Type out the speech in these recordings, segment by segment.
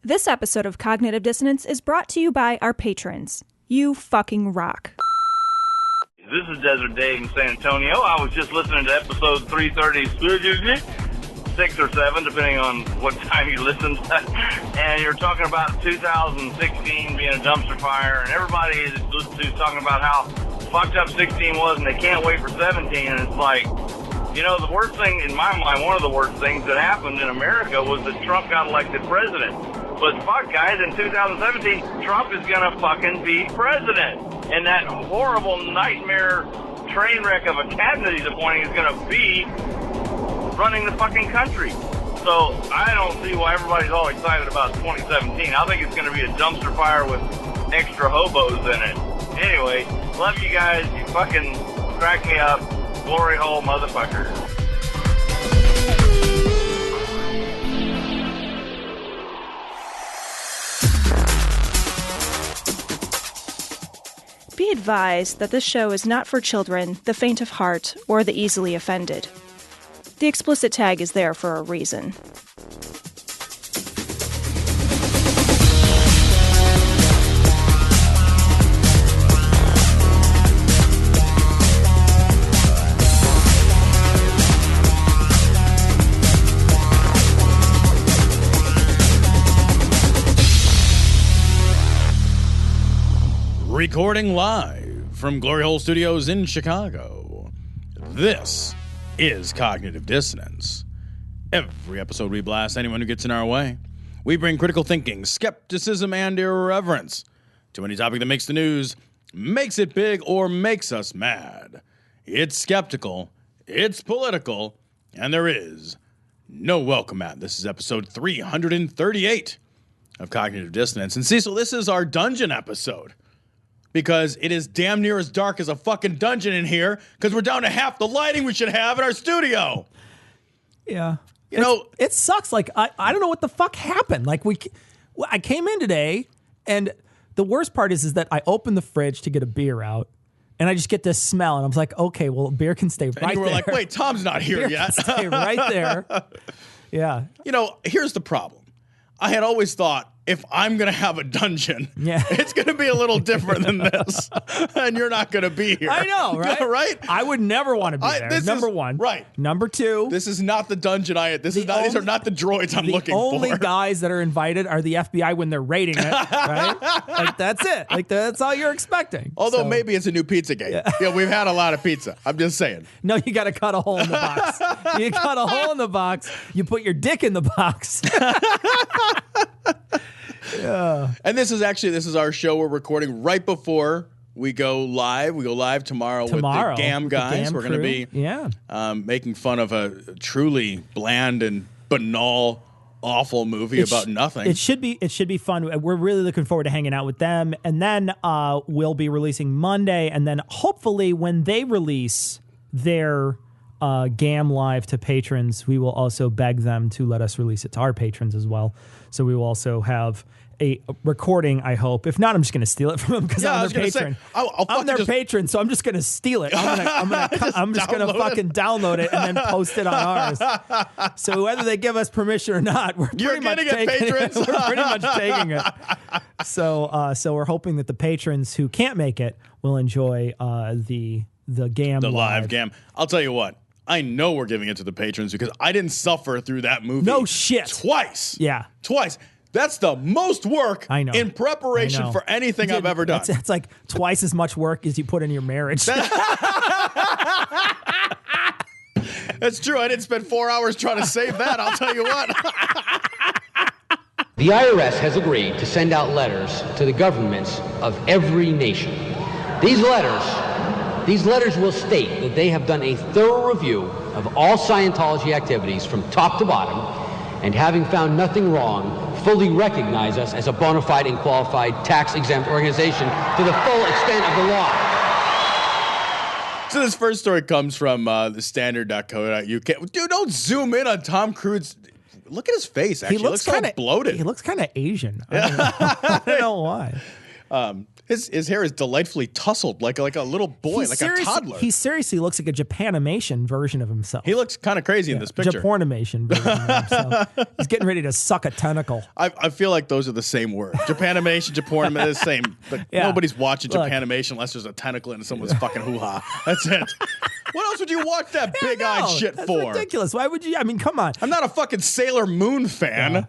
This episode of Cognitive Dissonance is brought to you by our patrons. You fucking rock. This is Desert Dave in San Antonio. I was just listening to episode 330, 6 or 7, depending on what time you listened. And you're talking about 2016 being a dumpster fire, and everybody is talking about how fucked up 16 was, and they can't wait for 17. And it's like, you know, the worst thing, in my mind, one of the worst things that happened in America was that Trump got elected president. But fuck, guys, in 2017, Trump is going to fucking be president. And that horrible nightmare train wreck of a cabinet he's appointing is going to be running the fucking country. So I don't see why everybody's all excited about 2017. I think it's going to be a dumpster fire with extra hobos in it. Anyway, love you guys. You fucking crack me up. Glory hole motherfucker. Be advised that this show is not for children, the faint of heart, or the easily offended. The explicit tag is there for a reason. Recording live from Glory Hole Studios in Chicago, this is Cognitive Dissonance. Every episode we blast anyone who gets in our way. We bring critical thinking, skepticism, and irreverence to any topic that makes the news, makes it big, or makes us mad. It's skeptical, it's political, and there is no welcome mat. This is episode 338 of Cognitive Dissonance. And Cecil, this is our dungeon episode. Because it is damn near as dark as a fucking dungeon in here, because we're down to half the lighting we should have in our studio. Yeah. You know, it sucks. Like, I don't know what the fuck happened. Like, I came in today, and the worst part is that I opened the fridge to get a beer out, and I just get this smell, and I was like, okay, well, beer can stay right there. And you were like, wait, Tom's not here beer yet. Can stay right there. Yeah. You know, here's the problem. I had always thought, if I'm going to have a dungeon, it's going to be a little different than this. And you're not going to be here. I know, right? Right? I would never want to be there. Number one. Right. Number two. This is not the dungeon these are not the droids I'm looking for. The only guys that are invited are the FBI when they're raiding it, right? Like, that's it. Like, that's all you're expecting. Although maybe it's a new Pizzagate. Yeah, we've had a lot of pizza. I'm just saying. No, you got to cut a hole in the box. You cut a hole in the box. You put your dick in the box. Yeah. And this is our show we're recording right before we go live. We go live tomorrow with the GAM guys. We're going to be making fun of a truly bland and banal, awful movie about nothing. It should be fun. We're really looking forward to hanging out with them. And then we'll be releasing Monday. And then hopefully when they release their GAM live to patrons, we will also beg them to let us release it to our patrons as well. So we will also have a recording, I hope. If not, I'm just going to steal it from them because I'm their patron. I'm their patron, so I'm just going to steal it. I'm just going to fucking download it and then post it on ours. So whether they give us permission or not, we're pretty much taking it. We're pretty much taking it. So we're hoping that the patrons who can't make it will enjoy the GAM live GAM. I'll tell you what. I know we're giving it to the patrons because I didn't suffer through that movie. No shit. Twice. Yeah. Twice. That's the most work in preparation for anything I've ever done. It's like twice as much work as you put in your marriage. That's true. I didn't spend 4 hours trying to save that. I'll tell you what. The IRS has agreed to send out letters to the governments of every nation. These letters will state that they have done a thorough review of all Scientology activities from top to bottom, and having found nothing wrong, fully recognize us as a bona fide and qualified tax-exempt organization to the full extent of the law. So this first story comes from the standard.co.uk. Dude, don't zoom in on Tom Cruise. Look at his face, actually. He looks kind of bloated. He looks kind of Asian. I don't know why. His hair is delightfully tousled, like a little boy, like a toddler. He seriously looks like a Japanimation version of himself. He looks kind of crazy in this picture. Japornimation version of himself. He's getting ready to suck a tentacle. I feel like those are the same word. Japanimation, Japornimation, the same. But nobody's watching Japanimation unless there's a tentacle in someone's fucking hoo-ha. That's it. What else would you watch that big-eyed shit that's for? Ridiculous. Why would you? I mean, come on. I'm not a fucking Sailor Moon fan.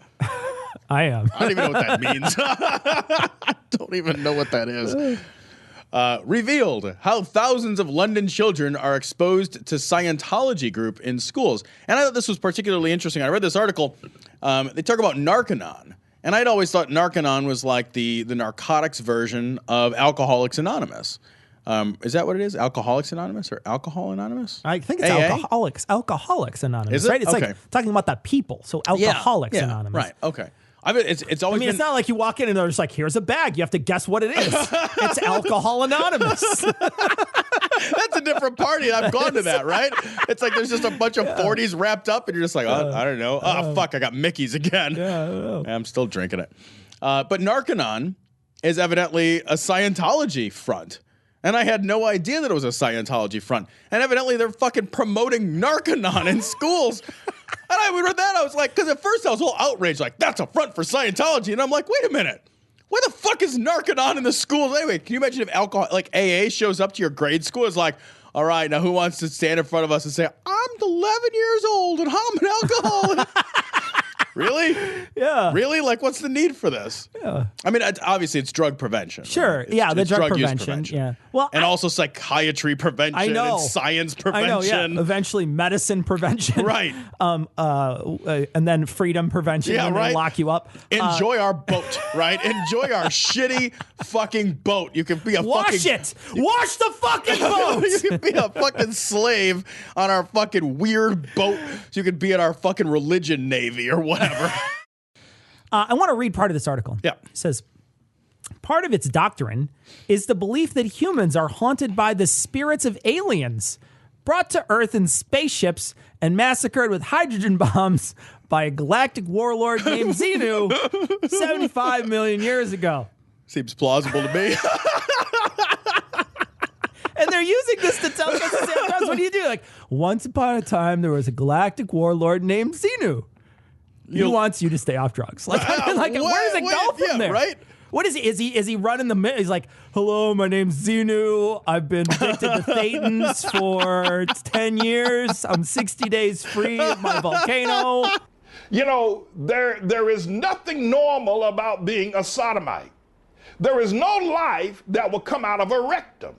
I am. I don't even know what that means. I don't even know what that is. Revealed how thousands of London children are exposed to Scientology group in schools. And I thought this was particularly interesting. I read this article. They talk about Narconon. And I'd always thought Narconon was like the narcotics version of Alcoholics Anonymous. Is that what it is? Alcoholics Anonymous or Alcohol Anonymous? I think it's Alcoholics Anonymous, is it? Right? It's okay. like talking about the people. So Alcoholics Anonymous. Right, okay. It's always it's not like you walk in and they're just like, here's a bag. You have to guess what it is. It's Alcohol Anonymous. That's a different party. I've gone to that, right? It's like there's just a bunch of 40s wrapped up and you're just like, I don't know. Fuck, I got Mickey's again. Yeah, I don't know. I'm still drinking it. But Narconon is evidently a Scientology front. And I had no idea that it was a Scientology front. And evidently they're fucking promoting Narconon in schools. And I read that, I was like, because at first I was all outraged, like, that's a front for Scientology. And I'm like, wait a minute. Why the fuck is Narconon in the schools? Anyway, can you imagine if AA shows up to your grade school? It's like, all right, now who wants to stand in front of us and say, I'm 11 years old and I'm an alcoholic? Really? Yeah. Really? Like, what's the need for this? Yeah. I mean, obviously, it's drug prevention. Sure. Right? The drug use prevention. Yeah. Well, and also psychiatry prevention. I know. And science prevention. I know. Yeah. Eventually, medicine prevention. Right. And then freedom prevention. Yeah. And Right. They lock you up. Enjoy our boat. Right. Enjoy our shitty fucking boat. You can be a Wash the fucking boat. You can be a fucking slave on our fucking weird boat. So you can be in our fucking religion navy or whatever. I want to read part of this article. Yeah. It says, part of its doctrine is the belief that humans are haunted by the spirits of aliens, brought to Earth in spaceships and massacred with hydrogen bombs by a galactic warlord named Xenu 75 million years ago. Seems plausible to me. And they're using this to tell us, what do you do? Like, once upon a time, there was a galactic warlord named Xenu. He wants you to stay off drugs. Like, where does it go from there? Right? What is he? Is he running the? He's like, hello, my name's Xenu. I've been addicted to thetans for 10 years. I'm 60 days free of my volcano. You know, there is nothing normal about being a sodomite. There is no life that will come out of a rectum.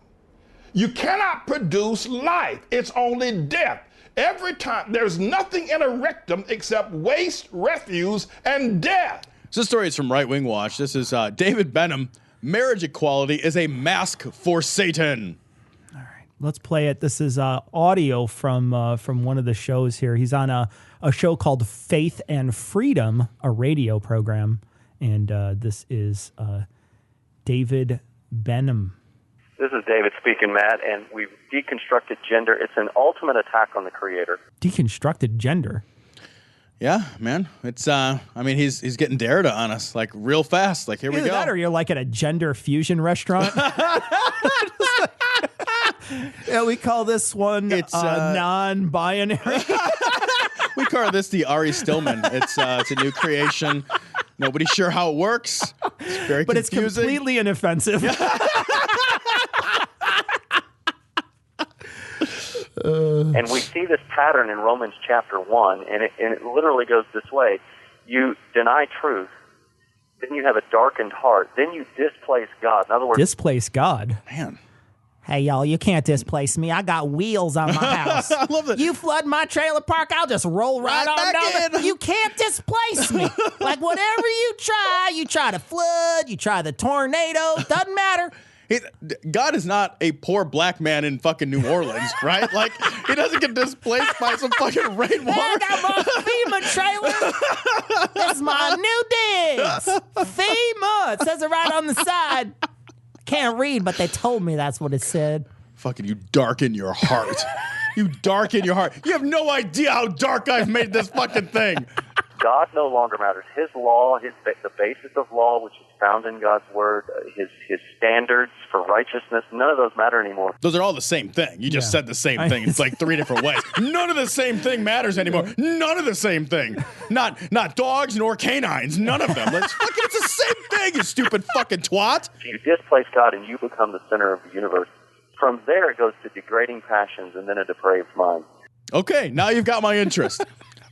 You cannot produce life. It's only death. Every time, there's nothing in a rectum except waste, refuse, and death. So this story is from Right Wing Watch. This is David Benham. Marriage equality is a mask for Satan. All right, let's play it. This is audio from one of the shows here. He's on a show called Faith and Freedom, a radio program. And this is David Benham. This is David speaking, Matt, and we've deconstructed gender. It's an ultimate attack on the Creator. Deconstructed gender? Yeah, man. It's he's getting Derrida on us like real fast. Like, here we go. That or you're like at a gender fusion restaurant. Yeah, we call this one non-binary. We call this the Ari Stillman. It's a new creation. Nobody's sure how it works. It's very but confusing. It's completely inoffensive. And we see this pattern in Romans chapter 1, and it literally goes this way. You deny truth, then you have a darkened heart, then you displace God. In other words, displace God? Man. Hey, y'all, you can't displace me. I got wheels on my house. I love that. You flood my trailer park, I'll just roll right on down there. You can't displace me. Like, whatever you try to flood, you try the tornado, doesn't matter. God is not a poor black man in fucking New Orleans, right? Like, he doesn't get displaced by some fucking rainwater. I got my FEMA trailer. This is my new digs. FEMA. It says it right on the side. Can't read, but they told me that's what it said. Fucking you darken your heart. You darken your heart. You have no idea how dark I've made this fucking thing. God no longer matters. His law, the basis of law, which is found in God's word, his standards for righteousness, none of those matter anymore. Those are all the same thing. You just said the same thing. It's like 3 different ways. None of the same thing matters anymore. None of the same thing. Not dogs nor canines. None of them. It's the same thing, you stupid fucking twat. You displace God and you become the center of the universe. From there, it goes to degrading passions and then a depraved mind. Okay, now you've got my interest.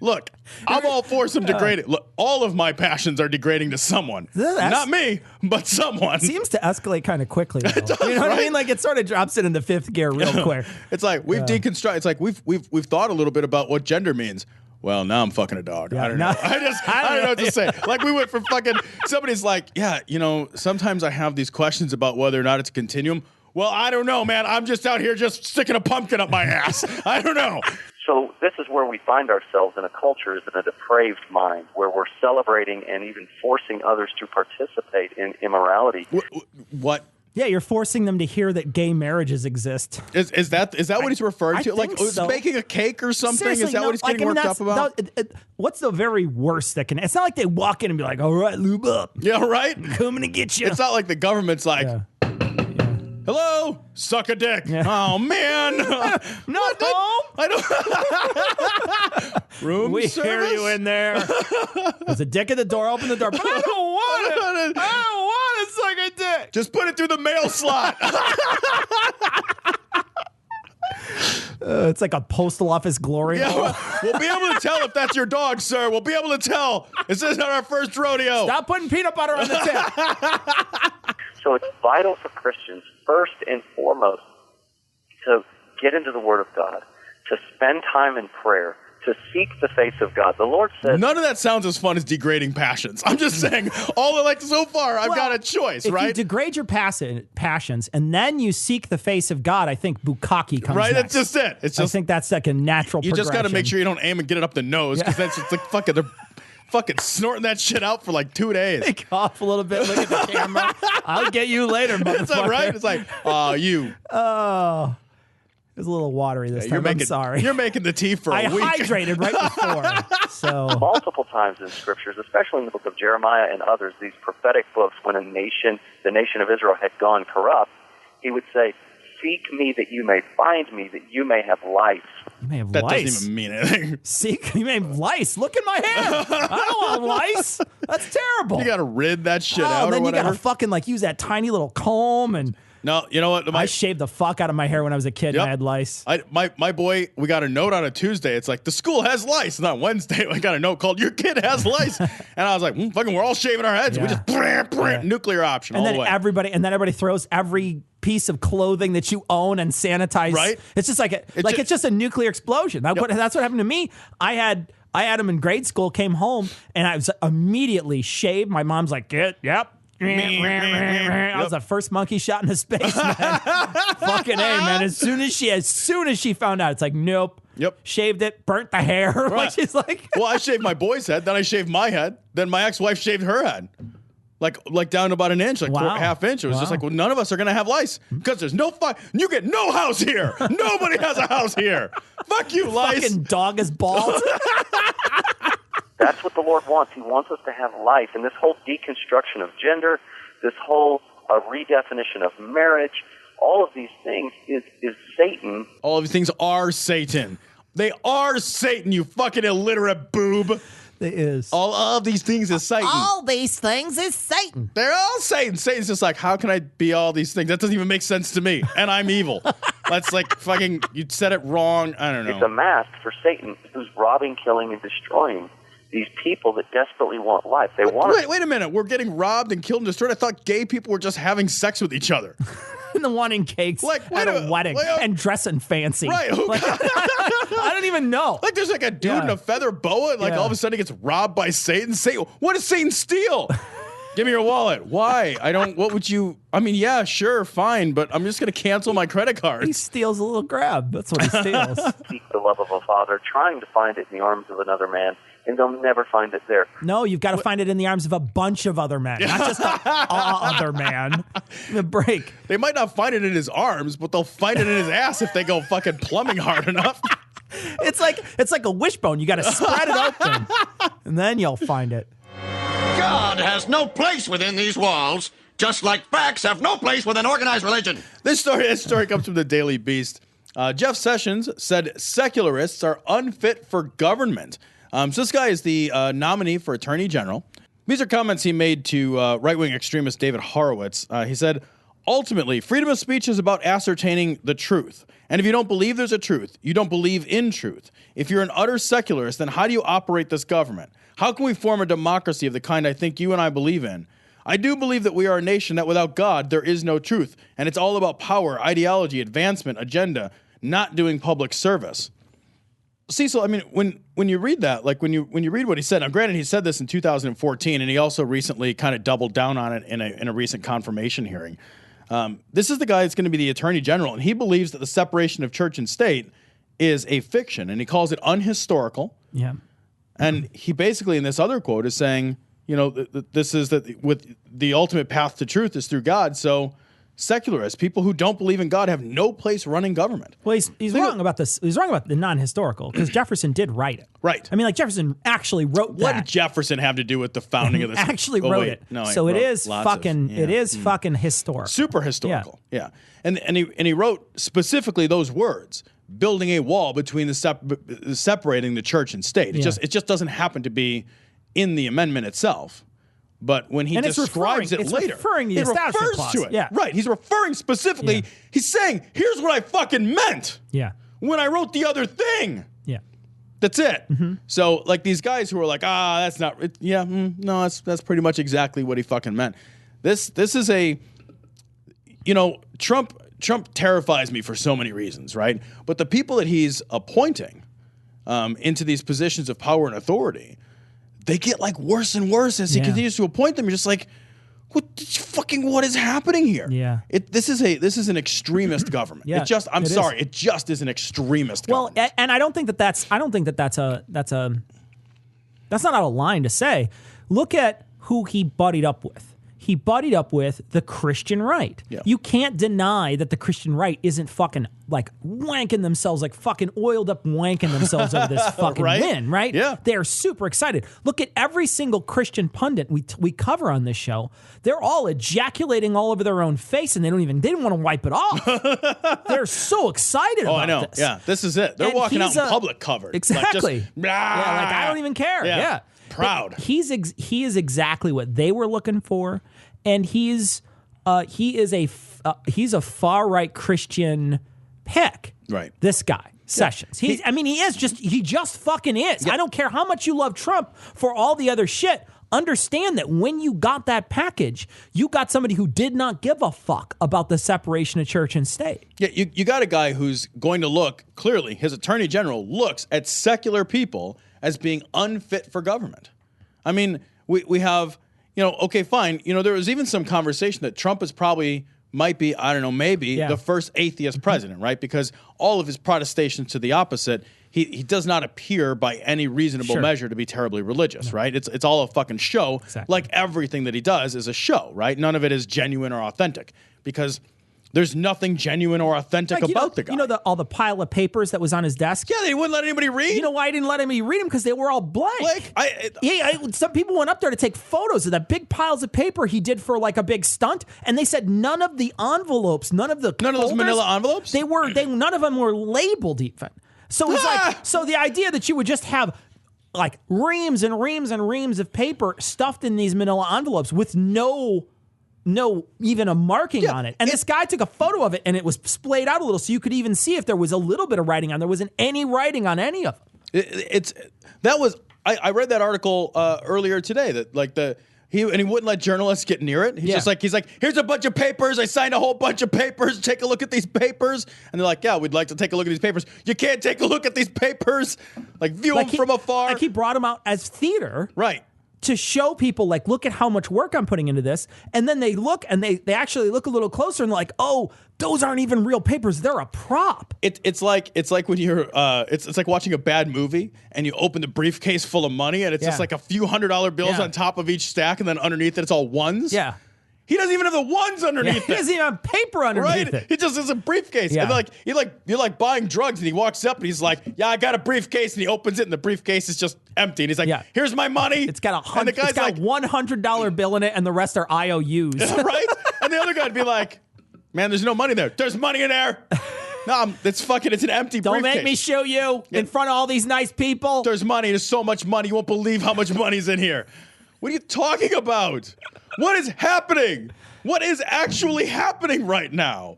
Look, I'm all for some degrading. Look, all of my passions are degrading to someone. Not me, but someone. Seems to escalate kind of quickly, though. Does, you know what right? I mean? Like, it sort of drops it into 5th gear real quick. It's like we've deconstructed. It's like we've thought a little bit about what gender means. Well, now I'm fucking a dog. I don't know. I don't know what to say. Like, we went from fucking, somebody's like, yeah, sometimes I have these questions about whether or not it's a continuum. Well, I don't know, man. I'm just out here just sticking a pumpkin up my ass. I don't know. So this is where we find ourselves in a culture, is in a depraved mind, where we're celebrating and even forcing others to participate in immorality. What? Yeah, you're forcing them to hear that gay marriages exist. Is that what he's referring to? Like so. Baking a cake or something? Seriously, is that what he's getting worked up about? What's the very worst that can... It's not like they walk in and be like, all right, lube up. Yeah, right? I'm coming to get you. It's not like the government's like... Yeah. Hello, suck a dick. Yeah. Oh man, not home. I don't. Room we service? hear you in there. There's a dick at the door. Open the door. But I don't want it. I don't want to suck a dick. Just put it through the mail slot. It's like a postal office glory hole. We'll be able to tell if that's your dog, sir. We'll be able to tell. This isn't our first rodeo. Stop putting peanut butter on the tip. So it's vital for Christians, first and foremost, to get into the Word of God, to spend time in prayer, to seek the face of God. The Lord says... None of that sounds as fun as degrading passions. I'm just saying, so far, I've got a choice, if right? If you degrade your passions and then you seek the face of God, I think bukkake comes right, next. that's just it. I think that's like a natural progression. You just got to make sure you don't aim and get it up the nose, because that's just like fucking... They're fucking snorting that shit out for like 2 days. They cough a little bit, look at the camera. I'll get you later, motherfucker. Is that right? It's like, you. Oh. It was a little watery this time. I'm sorry. You're making the tea for a week. I hydrated right before. So multiple times in scriptures, especially in the book of Jeremiah and others, these prophetic books, when the nation of Israel had gone corrupt, he would say, seek me that you may find me, that you may have life. You may have that lice. Doesn't even mean anything. Seek, you may have lice. Look at my hair. I don't want lice. That's terrible. You got to rid that shit out and then or whatever. You got to fucking use that tiny little comb and... No, you know what? I shaved the fuck out of my hair when I was a kid and I had lice. My boy, we got a note on a Tuesday. It's like, the school has lice. And on Wednesday, I got a note called, your kid has lice. And I was like, fucking, we're all shaving our heads. Yeah. We just, nuclear option and all then the way. Everybody throws every piece of clothing that you own and sanitize. Right. It's just like, it's just a nuclear explosion. That's what happened to me. I had him in grade school, came home, and I was immediately shaved. My mom's like, yep. I was the first monkey shot into space, man. Fucking A, man. As soon as she found out, it's like, nope. Yep. Shaved it, burnt the hair. Right. Like, she's like, well, I shaved my boy's head, then I shaved my head, then my ex-wife shaved her head. Like down to about an inch, half inch. It was just like, well, none of us are gonna have lice because there's no you get no house here. Nobody has a house here. Fuck you, lice. Fucking dog is bald. That's what the Lord wants. He wants us to have life. And this whole deconstruction of gender, this whole redefinition of marriage, all of these things is Satan. All of these things are Satan. They are Satan, you fucking illiterate boob. It is. All of these things is Satan. All these things is Satan. They're all Satan. Satan's just like, how can I be all these things? That doesn't even make sense to me. And I'm evil. That's like fucking, you said it wrong. I don't know. It's a mask for Satan, who's robbing, killing, and destroying these people that desperately want life. They want. Wait a minute. We're getting robbed and killed and destroyed. I thought gay people were just having sex with each other. And the wanting cakes at a wedding and dressing fancy. Right. I don't even know. Like there's like a dude in a feather boa and all of a sudden he gets robbed by Satan. What does Satan steal? Give me your wallet. Why? What would you? I mean, yeah, sure, fine, but I'm just going to cancel my credit cards. He steals a little grab. That's what he steals. Seek the love of a father, trying to find it in the arms of another man, and they'll never find it there. No, you've got to find it in the arms of a bunch of other men, not just other man. The break. They might not find it in his arms, but they'll find it in his ass if they go fucking plumbing hard enough. It's like a wishbone. You got to spread it open, and then you'll find it. God has no place within these walls, just like facts have no place within organized religion. This story comes from the Daily Beast. Jeff Sessions said secularists are unfit for government. So this guy is the nominee for Attorney General. These are comments he made to right-wing extremist David Horowitz. He said, ultimately, freedom of speech is about ascertaining the truth. And if you don't believe there's a truth, you don't believe in truth. If you're an utter secularist, then how do you operate this government? How can we form a democracy of the kind I think you and I believe in? I do believe that we are a nation that without God, there is no truth. And it's all about power, ideology, advancement, agenda, not doing public service. Cecil, I mean, when you read that, like when you read what he said, now granted he said this in 2014, and he also recently kind of doubled down on it in a recent confirmation hearing. This is the guy that's going to be the Attorney General, and he believes that the separation of church and state is a fiction, and he calls it unhistorical. Yeah. And he basically, in this other quote, is saying, you know, this is that with the ultimate path to truth is through God. So secularists, people who don't believe in God, have no place running government. Well, he's wrong about this. He's wrong about the non-historical because Jefferson did write it. Right. I mean, like Jefferson actually wrote that. What did Jefferson have to do with the founding of this? Actually wrote it. No, so it is fucking historical. Super historical. Yeah. And he wrote specifically those words, building a wall between the separating the church and state. It just doesn't happen to be in the amendment itself. But when he describes it later, he refers to it. Yeah. Right. He's referring specifically. Yeah. He's saying, here's what I fucking meant. Yeah. When I wrote the other thing. Yeah. That's it. Mm-hmm. So like these guys who are like, that's not it. Yeah. No, that's pretty much exactly what he fucking meant. This is a, you know, Trump terrifies me for so many reasons, right? But the people that he's appointing into these positions of power and authority, they get like worse and worse as he continues to appoint them. You're just like, what is happening here? Yeah. This is an extremist government. Yeah, it just is an extremist government. Well, and I don't think that's not out of line to say. Look at who he buddied up with. He buddied up with the Christian right. Yeah. You can't deny that the Christian right isn't fucking like wanking themselves, like fucking oiled up wanking themselves over this fucking win, right? Yeah. They're super excited. Look at every single Christian pundit we cover on this show. They're all ejaculating all over their own face, and they didn't want to wipe it off. They're so excited about I know. this. Yeah, this is it. They're walking out in public covered. Exactly. Like I don't even care. Yeah. Proud. He is exactly what they were looking for, and he's a far right Christian pick. Right. This guy Sessions. He just fucking is. Yeah. I don't care how much you love Trump for all the other shit. Understand that when you got that package, you got somebody who did not give a fuck about the separation of church and state. Yeah, you got a guy who's going to look, clearly, his attorney general looks at secular people as being unfit for government. I mean, we have, okay, fine. There was even some conversation that Trump might be, I don't know, maybe the first atheist president, right? Because all of his protestations to the opposite, he does not appear by any reasonable measure to be terribly religious, right? It's all a fucking show. Exactly. Like everything that he does is a show, right? None of it is genuine or authentic because there's nothing genuine or authentic about the guy. All the pile of papers that was on his desk? Yeah, they wouldn't let anybody read. You know why I didn't let anybody read them? Because they were all blank. Some people went up there to take photos of that big piles of paper he did for like a big stunt, and they said none of the envelopes, none of those manila envelopes? None of them were labeled even. So it's so the idea that you would just have like reams and reams and reams of paper stuffed in these manila envelopes with no even a marking on it. And this guy took a photo of it and it was splayed out a little so you could even see if there was a little bit of writing on. There wasn't any writing on any of them. I read that article earlier today that he wouldn't let journalists get near it. He's like, here's a bunch of papers. I signed a whole bunch of papers. Take a look at these papers. And they're like, yeah, we'd like to take a look at these papers. You can't take a look at these papers. Like, view them from afar. Like he brought them out as theater. Right. To show people, like, look at how much work I'm putting into this. And then they look and they actually look a little closer and they're like, oh, those aren't even real papers. They're a prop. It's like when you're it's like watching a bad movie and you open the briefcase full of money and it's just like a few $100 bills on top of each stack and then underneath it it's all ones. Yeah. He doesn't even have the ones underneath it. He doesn't even have paper underneath it. He just has a briefcase. Yeah. And you're like buying drugs, and he walks up and he's like, "Yeah, I got a briefcase," and he opens it, and the briefcase is just empty. And he's like, "Here's my money." It's got and the guy's like, $100 bill in it, and the rest are IOUs. right? And the other guy'd be like, "Man, there's no money there. There's money in there." No, it's an empty briefcase. Don't make me show you in front of all these nice people. There's money. There's so much money. You won't believe how much money's in here. What are you talking about? What is happening? What is actually happening right now?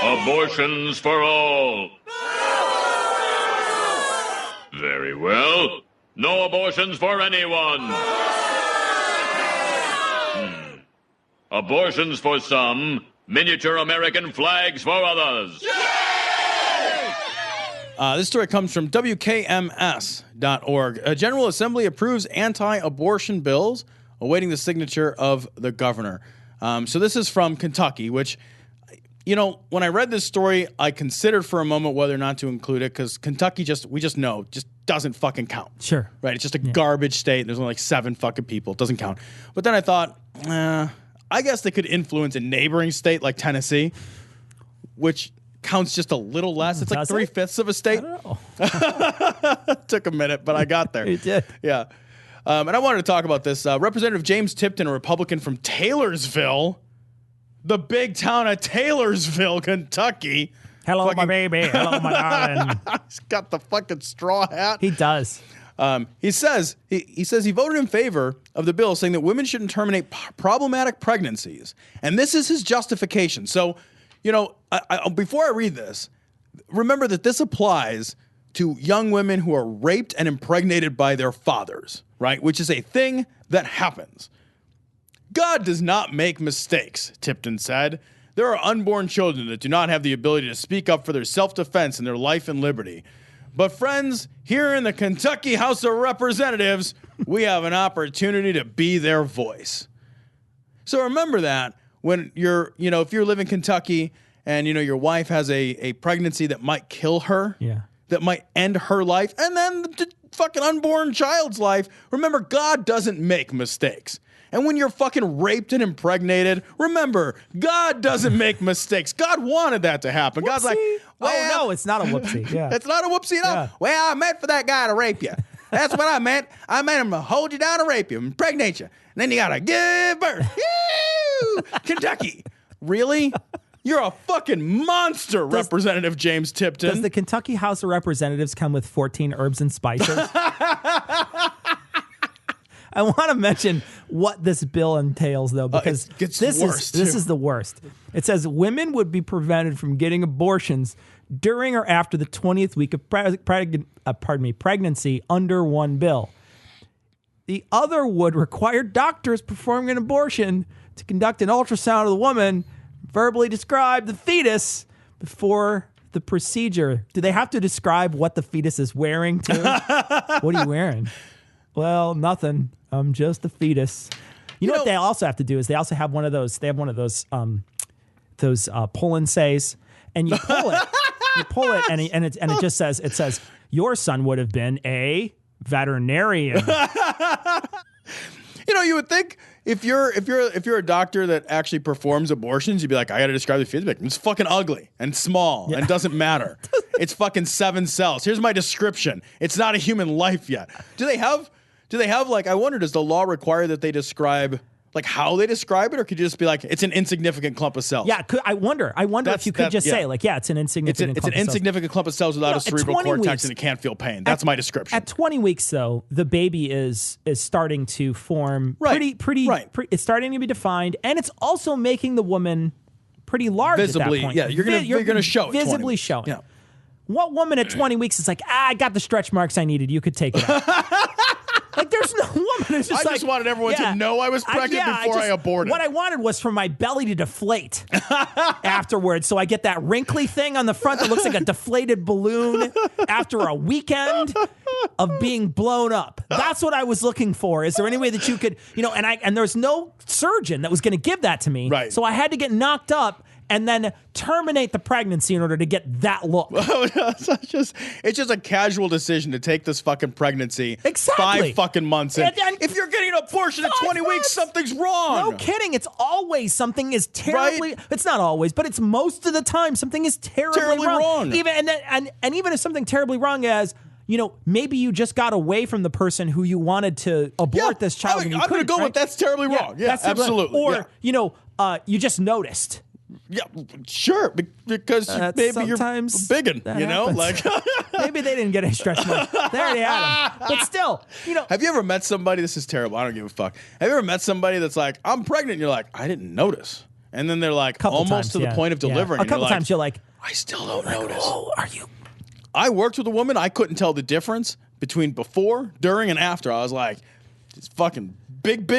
Abortions for all. Very well. No abortions for anyone. Abortions for some, miniature American flags for others. This story comes from WKMS.org. A General Assembly approves anti-abortion bills, awaiting the signature of the governor. So this is from Kentucky, which, when I read this story, I considered for a moment whether or not to include it, because Kentucky we just know, doesn't fucking count. Sure. Right? It's just a garbage state. There's only like 7 fucking people. It doesn't count. But then I thought, I guess they could influence a neighboring state like Tennessee, which counts just a little less. It's like 3/5 of a state. I don't know. Took a minute, but I got there. You did. Yeah. And I wanted to talk about this. Representative James Tipton, a Republican from Taylorsville, the big town of Taylorsville, Kentucky. Hello, my baby. Hello, my darling. He's got the fucking straw hat. He does. He says he voted in favor of the bill, saying that women shouldn't terminate problematic pregnancies. And this is his justification. So, before I read this, remember that this applies to young women who are raped and impregnated by their fathers, right? Which is a thing that happens. God does not make mistakes, Tipton said. There are unborn children that do not have the ability to speak up for their self-defense and their life and liberty. But friends, here in the Kentucky House of Representatives, we have an opportunity to be their voice. So remember that when if you're living in Kentucky and, your wife has a pregnancy that might kill her, that might end her life, and then the fucking unborn child's life, remember, God doesn't make mistakes. And when you're fucking raped and impregnated, remember, God doesn't make mistakes. God wanted that to happen. Whoopsie. God's like, well, no, it's not a whoopsie. Yeah. It's not a whoopsie at all. Yeah. Well, I meant for that guy to rape you. That's what I meant. I meant him to hold you down and rape you, impregnate you. And then you got to give birth. Woo! Kentucky. Really? You're a fucking monster, Representative James Tipton. Does the Kentucky House of Representatives come with 14 herbs and spices? I want to mention what this bill entails, though, because this is the worst. It says women would be prevented from getting abortions during or after the 20th week of pregnancy under one bill. The other would require doctors performing an abortion to conduct an ultrasound of the woman, verbally describe the fetus before the procedure. Do they have to describe what the fetus is wearing, too? What are you wearing? Well, nothing. I'm just a fetus. You know what they also have to do is they also have one of those. They have one of those pull-in says, and you pull it. You pull it, and it just says your son would have been a veterinarian. You would think if you're a doctor that actually performs abortions, you'd be like, I got to describe the fetus. It's fucking ugly and small and doesn't matter. It's fucking 7 cells. Here's my description. It's not a human life yet. Do they have I wonder, does the law require that they describe how they describe it, or could you just be like, it's an insignificant clump of cells? Yeah, I wonder if you could just say it's an insignificant clump of cells. It's an insignificant clump of cells without a cerebral cortex and it can't feel pain. That's my description. At 20 weeks, though, the baby is starting to form pretty. It's starting to be defined, and it's also making the woman pretty large visibly, at that point. Yeah, you're gonna show it. Visibly showing. Yeah. What woman at 20 weeks is like, I got the stretch marks I needed. You could take it out. There's no woman who's just I just wanted everyone to know I was pregnant before I aborted. What I wanted was for my belly to deflate afterwards, so I get that wrinkly thing on the front that looks like a deflated balloon after a weekend of being blown up. That's what I was looking for. Is there any way that you could, and there's no surgeon that was going to give that to me. Right. So I had to get knocked up and then terminate the pregnancy in order to get that look. It's just a casual decision to take this fucking pregnancy. Exactly. 5 fucking months in. And if you're getting an abortion at 20 weeks, something's wrong. No kidding. It's always something is terribly. Right? It's not always, but it's most of the time something is terribly wrong. Even and even if something terribly wrong as, you know, maybe you just got away from the person who you wanted to abort this child. I'm going to go with that's terribly wrong. Yeah, that's absolutely. Or, you know, you just noticed. Yeah, sure, because maybe you're biggin, you know? Like maybe they didn't get any stretch marks. They already had them. But still, you know. Have you ever met somebody, this is terrible, I don't give a fuck. Have you ever met somebody that's like, I'm pregnant, and you're like, I didn't notice. And then they're like, almost to the point of delivering. A couple times you're like, I still don't notice. Oh, are you? I worked with a woman, I couldn't tell the difference between before, during, and after. I was like, it's fucking big,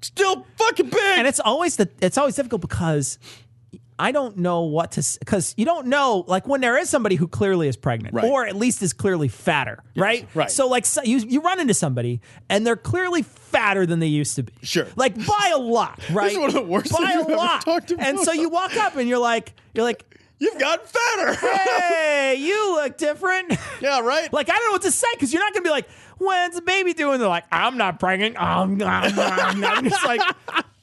still fucking big. And it's always difficult because I don't know what to, because you don't know, like when there is somebody who clearly is pregnant, right, or at least is clearly fatter, right? Right. So like you run into somebody and they're clearly fatter than they used to be. Sure. Like by a lot, right? This is one of the worst by things you've ever talked about. And so you walk up and you're like, you've gotten fatter. Hey, you look different. Yeah, right? Like, I don't know what to say because you're not going to be like, when's the baby doing? They're like, I'm not pregnant. I'm just like,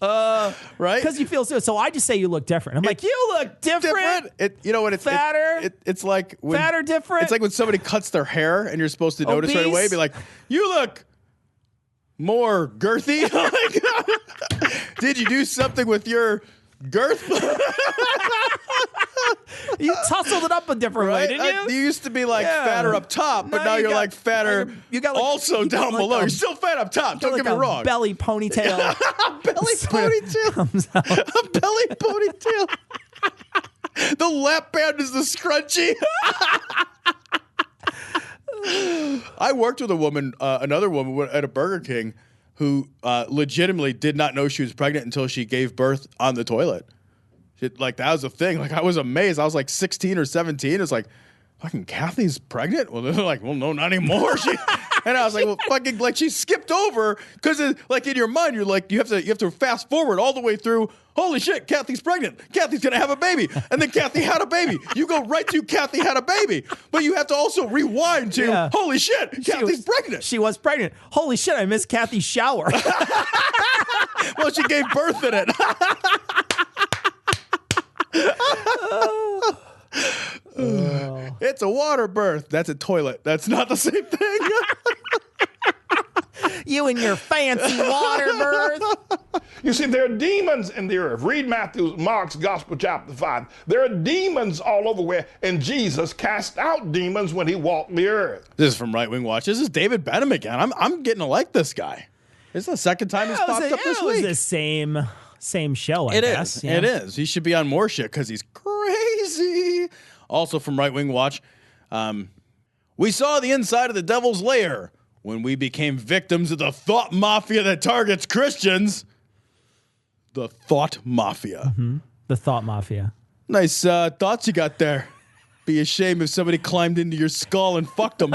right? Because you feel so I just say you look different. I'm like, you look different. You know what? It's fatter. It's like when, fatter, different. It's like when somebody cuts their hair and you're supposed to notice right away. Be like, you look more girthy. Like, did you do something with your girth? You tussled it up a different way, didn't you? You used to be like fatter up top, but now you're like fatter also down below. You're still fat up top, don't get me wrong. Belly ponytail. Belly ponytail. Comes out. A belly ponytail. The lap band is the scrunchie. I worked with a woman, another woman at a Burger King who legitimately did not know she was pregnant until she gave birth on the toilet. Like, that was a thing. Like, I was amazed. I was like 16 or 17. It's like, fucking Kathy's pregnant? Well, they're like, well, no, not anymore. And I was like, well, fucking, like, she skipped over because, like, in your mind, you're like, you have to fast forward all the way through. Holy shit, Kathy's pregnant. Kathy's gonna have a baby. And then Kathy had a baby. You go right to Kathy had a baby. But you have to also rewind to, holy shit, Kathy's pregnant. She was pregnant. Holy shit, I missed Kathy's shower. Well, she gave birth in it. It's a water birth. That's a toilet. That's not the same thing. You and your fancy water birth. You see, there are demons in the earth. Read Mark's Gospel, chapter 5. There are demons all over where, and Jesus cast out demons when he walked the earth. This is from Right Wing Watch. This is David Benham again. I'm getting to like this guy. This is the second time he's popped up this week. It was the same show, I guess. It is. He should be on more shit because he's crazy. Also from Right Wing Watch, we saw the inside of the devil's lair when we became victims of the thought mafia that targets Christians. The thought mafia. Mm-hmm. The thought mafia. Nice thoughts you got there. Be a shame if somebody climbed into your skull and fucked them.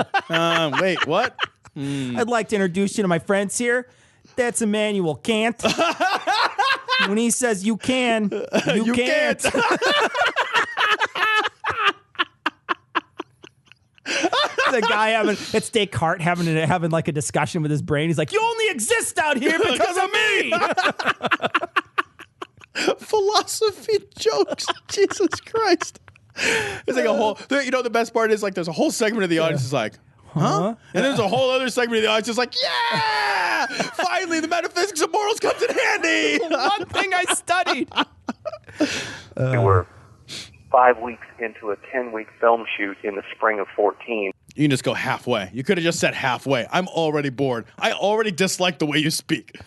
Wait, what? I'd like to introduce you to my friends here. That's Immanuel Kant. When he says you can, you can't. The guy it's Descartes having like a discussion with his brain. He's like, you only exist out here because of me. Philosophy jokes. Jesus Christ. It's like a whole, the best part is like there's a whole segment of the audience is like, huh? And there's a whole other segment of the audience is like, yeah! Finally, the metaphysics of morals comes in handy. One thing I studied. We were 5 weeks into a 10-week film shoot in the spring of 14. You can just go halfway. You could have just said halfway. I'm already bored. I already dislike the way you speak.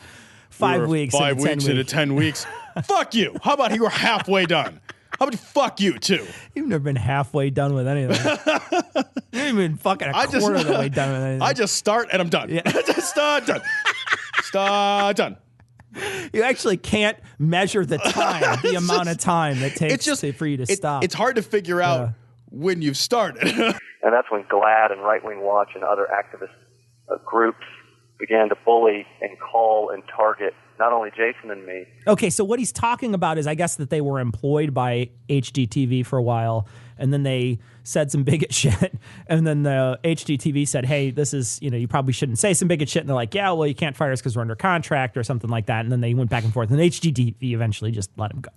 5 weeks. 5 weeks into 10 weeks. Fuck you. How about you were halfway done? How about fuck you too? You've never been halfway done with anything. You ain't been fucking quarter of the way done with anything. I just start and I'm done. Yeah. Just done. Done. You actually can't measure the time, the amount of time it takes for you to stop. It's hard to figure out when you've started. And that's when GLAAD and Right Wing Watch and other activist groups began to bully and call and target not only Jason and me. Okay, so what he's talking about is, I guess, that they were employed by HGTV for a while, and then they said some bigot shit, and then the HGTV said, hey, this is, you probably shouldn't say some bigot shit, and they're like, yeah, well, you can't fire us because we're under contract or something like that, and then they went back and forth, and HGTV eventually just let him go.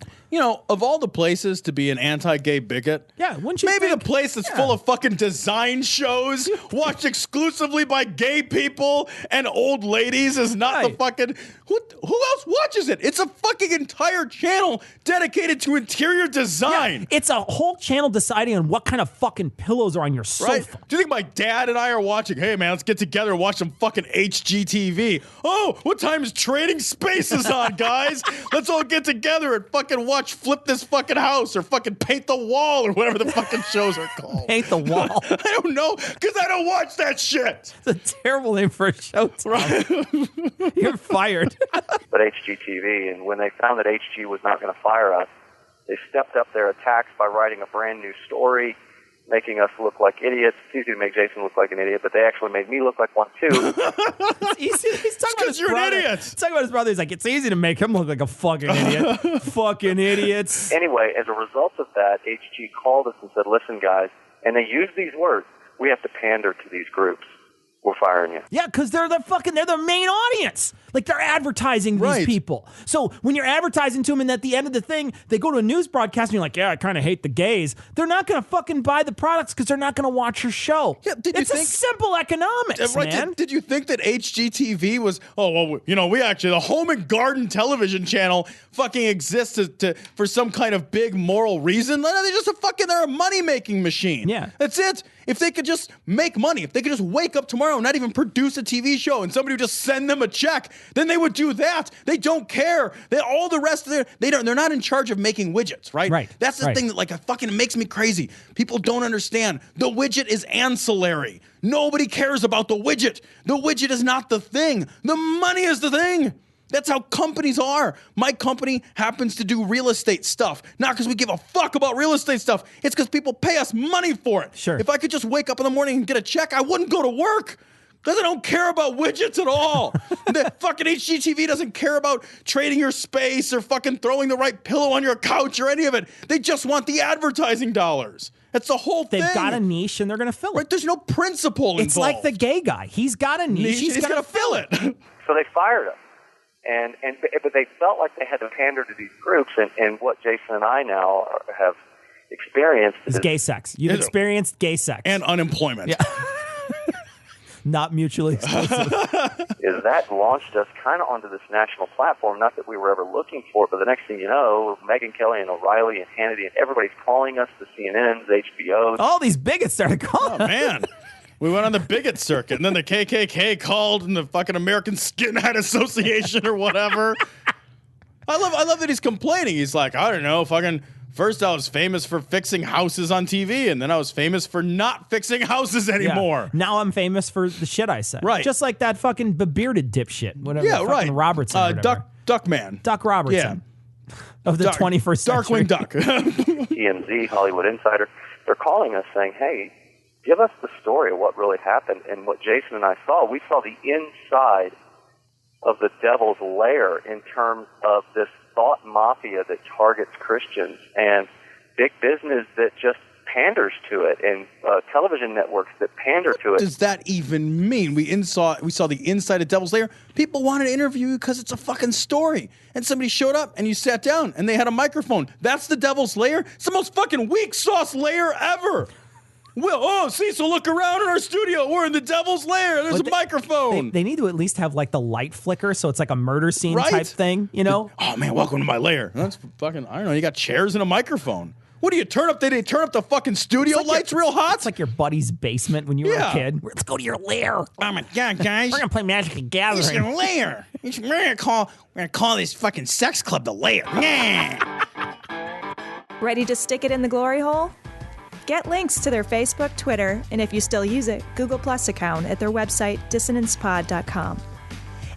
Of all the places to be an anti-gay bigot, wouldn't you maybe think? the place that's full of fucking design shows watched exclusively by gay people and old ladies is not the fucking... Who else watches it? It's a fucking entire channel dedicated to interior design. Yeah, it's a whole channel deciding on what kind of fucking pillows are on your sofa. Right? Do you think my dad and I are watching, hey man, let's get together and watch some fucking HGTV. Oh, what time is Trading Spaces on, guys? Let's all get together and fucking watch Flip This Fucking House or fucking Paint the Wall or whatever the fucking shows are called. Paint the Wall. I don't know, because I don't watch that shit. It's a terrible name for a show. Right? You're fired. But HGTV, and when they found that HG was not going to fire us, they stepped up their attacks by writing a brand new story, making us look like idiots. It's easy to make Jason look like an idiot, but they actually made me look like one too. He's talking about his you're brother. an idiot. He's talking about his brother. He's like, it's easy to make him look like a fucking idiot. Fucking idiots. Anyway, as a result of that, HG called us and said, listen, guys, and they used these words, we have to pander to these groups. We're firing you. Yeah, because they're the main audience. Like, they're advertising these people. So when you're advertising to them, and at the end of the thing, they go to a news broadcast and you're like, yeah, I kind of hate the gays. They're not going to fucking buy the products because they're not going to watch your show. Yeah, it's a simple economics, man. Did you think that HGTV was, we actually, the Home and Garden television channel fucking exists for some kind of big moral reason? No, they're a money-making machine. Yeah. That's it. If they could just make money, if they could just wake up tomorrow and not even produce a TV show and somebody would just send them a check, then they would do that. They don't care. All the rest of they're not in charge of making widgets, right? Right. That's the thing that fucking makes me crazy. People don't understand. The widget is ancillary. Nobody cares about the widget. The widget is not the thing. The money is the thing. That's how companies are. My company happens to do real estate stuff. Not because we give a fuck about real estate stuff. It's because people pay us money for it. Sure. If I could just wake up in the morning and get a check, I wouldn't go to work. Because I don't care about widgets at all. The fucking HGTV doesn't care about trading your space or fucking throwing the right pillow on your couch or any of it. They just want the advertising dollars. That's the whole thing. They've got a niche and they're going to fill it. Right, there's no principle involved. It's like the gay guy. He's got a niche. He's going to fill it. So they fired us. But they felt like they had to pander to these groups, and what Jason and I now have experienced is gay sex. You've experienced gay sex. And unemployment. Yeah. Not mutually exclusive. Is that launched us kind of onto this national platform, not that we were ever looking for it, but the next thing you know, Megyn Kelly and O'Reilly and Hannity and everybody's calling us, the CNNs, HBOs. All these bigots started calling. Oh, man. We went on the bigot circuit, and then the KKK called, and the fucking American Skinhead Association or whatever. I love that he's complaining. He's like, I don't know, fucking... First, I was famous for fixing houses on TV, and then I was famous for not fixing houses anymore. Yeah. Now I'm famous for the shit I said. Right. Just like that fucking bearded dipshit. Whatever. Yeah, right. Robertson. Duckman. Duck Robertson. Yeah. Of the 21st century. Darkwing Duck. TMZ, Hollywood Insider. They're calling us saying, hey, give us the story of what really happened. And what Jason and I saw, we saw the inside of the devil's lair in terms of this thought mafia that targets Christians and big business that just panders to it, and television networks that pander to it. What does that even mean? We saw the inside of Devil's Lair. People wanted to interview you because it's a fucking story. And somebody showed up and you sat down and they had a microphone. That's the Devil's Lair? It's the most fucking weak sauce lair ever. Cecil, look around in our studio. We're in the Devil's Lair. There's a microphone. They need to at least have like the light flicker so it's like a murder scene type thing, you know? Oh, man, welcome to my lair. That's fucking, I don't know, you got chairs and a microphone. What do you turn up? They turn up the fucking studio lights real hot? It's like your buddy's basement when you were a kid. Let's go to your lair. Oh, my God, guys. We're going to play Magic the Gathering. It's your lair. We're going to call this fucking sex club the Lair. Yeah. Ready to stick it in the glory hole? Get links to their Facebook, Twitter, and if you still use it, Google Plus account at their website, dissonancepod.com.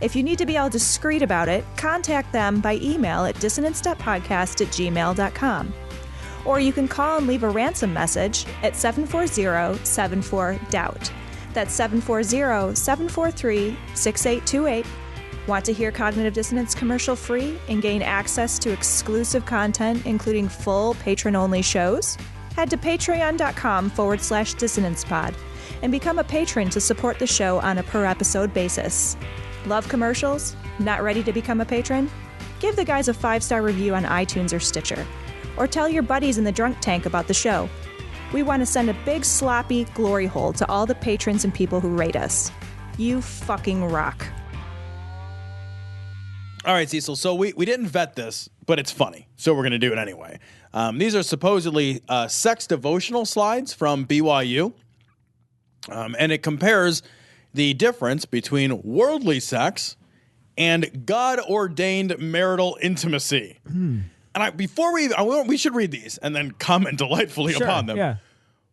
If you need to be all discreet about it, contact them by email at dissonance.podcast@gmail.com. Or you can call and leave a ransom message at 740-74-DOUBT. That's 740-743-6828. Want to hear Cognitive Dissonance commercial-free and gain access to exclusive content, including full patron-only shows? Head to patreon.com/dissonancepod and become a patron to support the show on a per-episode basis. Love commercials? Not ready to become a patron? Give the guys a 5-star review on iTunes or Stitcher. Or tell your buddies in the drunk tank about the show. We want to send a big sloppy glory hole to all the patrons and people who rate us. You fucking rock. All right, Cecil. So we didn't vet this, but it's funny. So we're going to do it anyway. These are supposedly sex devotional slides from BYU. And it compares the difference between worldly sex and God-ordained marital intimacy. And we should read these and then comment delightfully upon them. Yeah.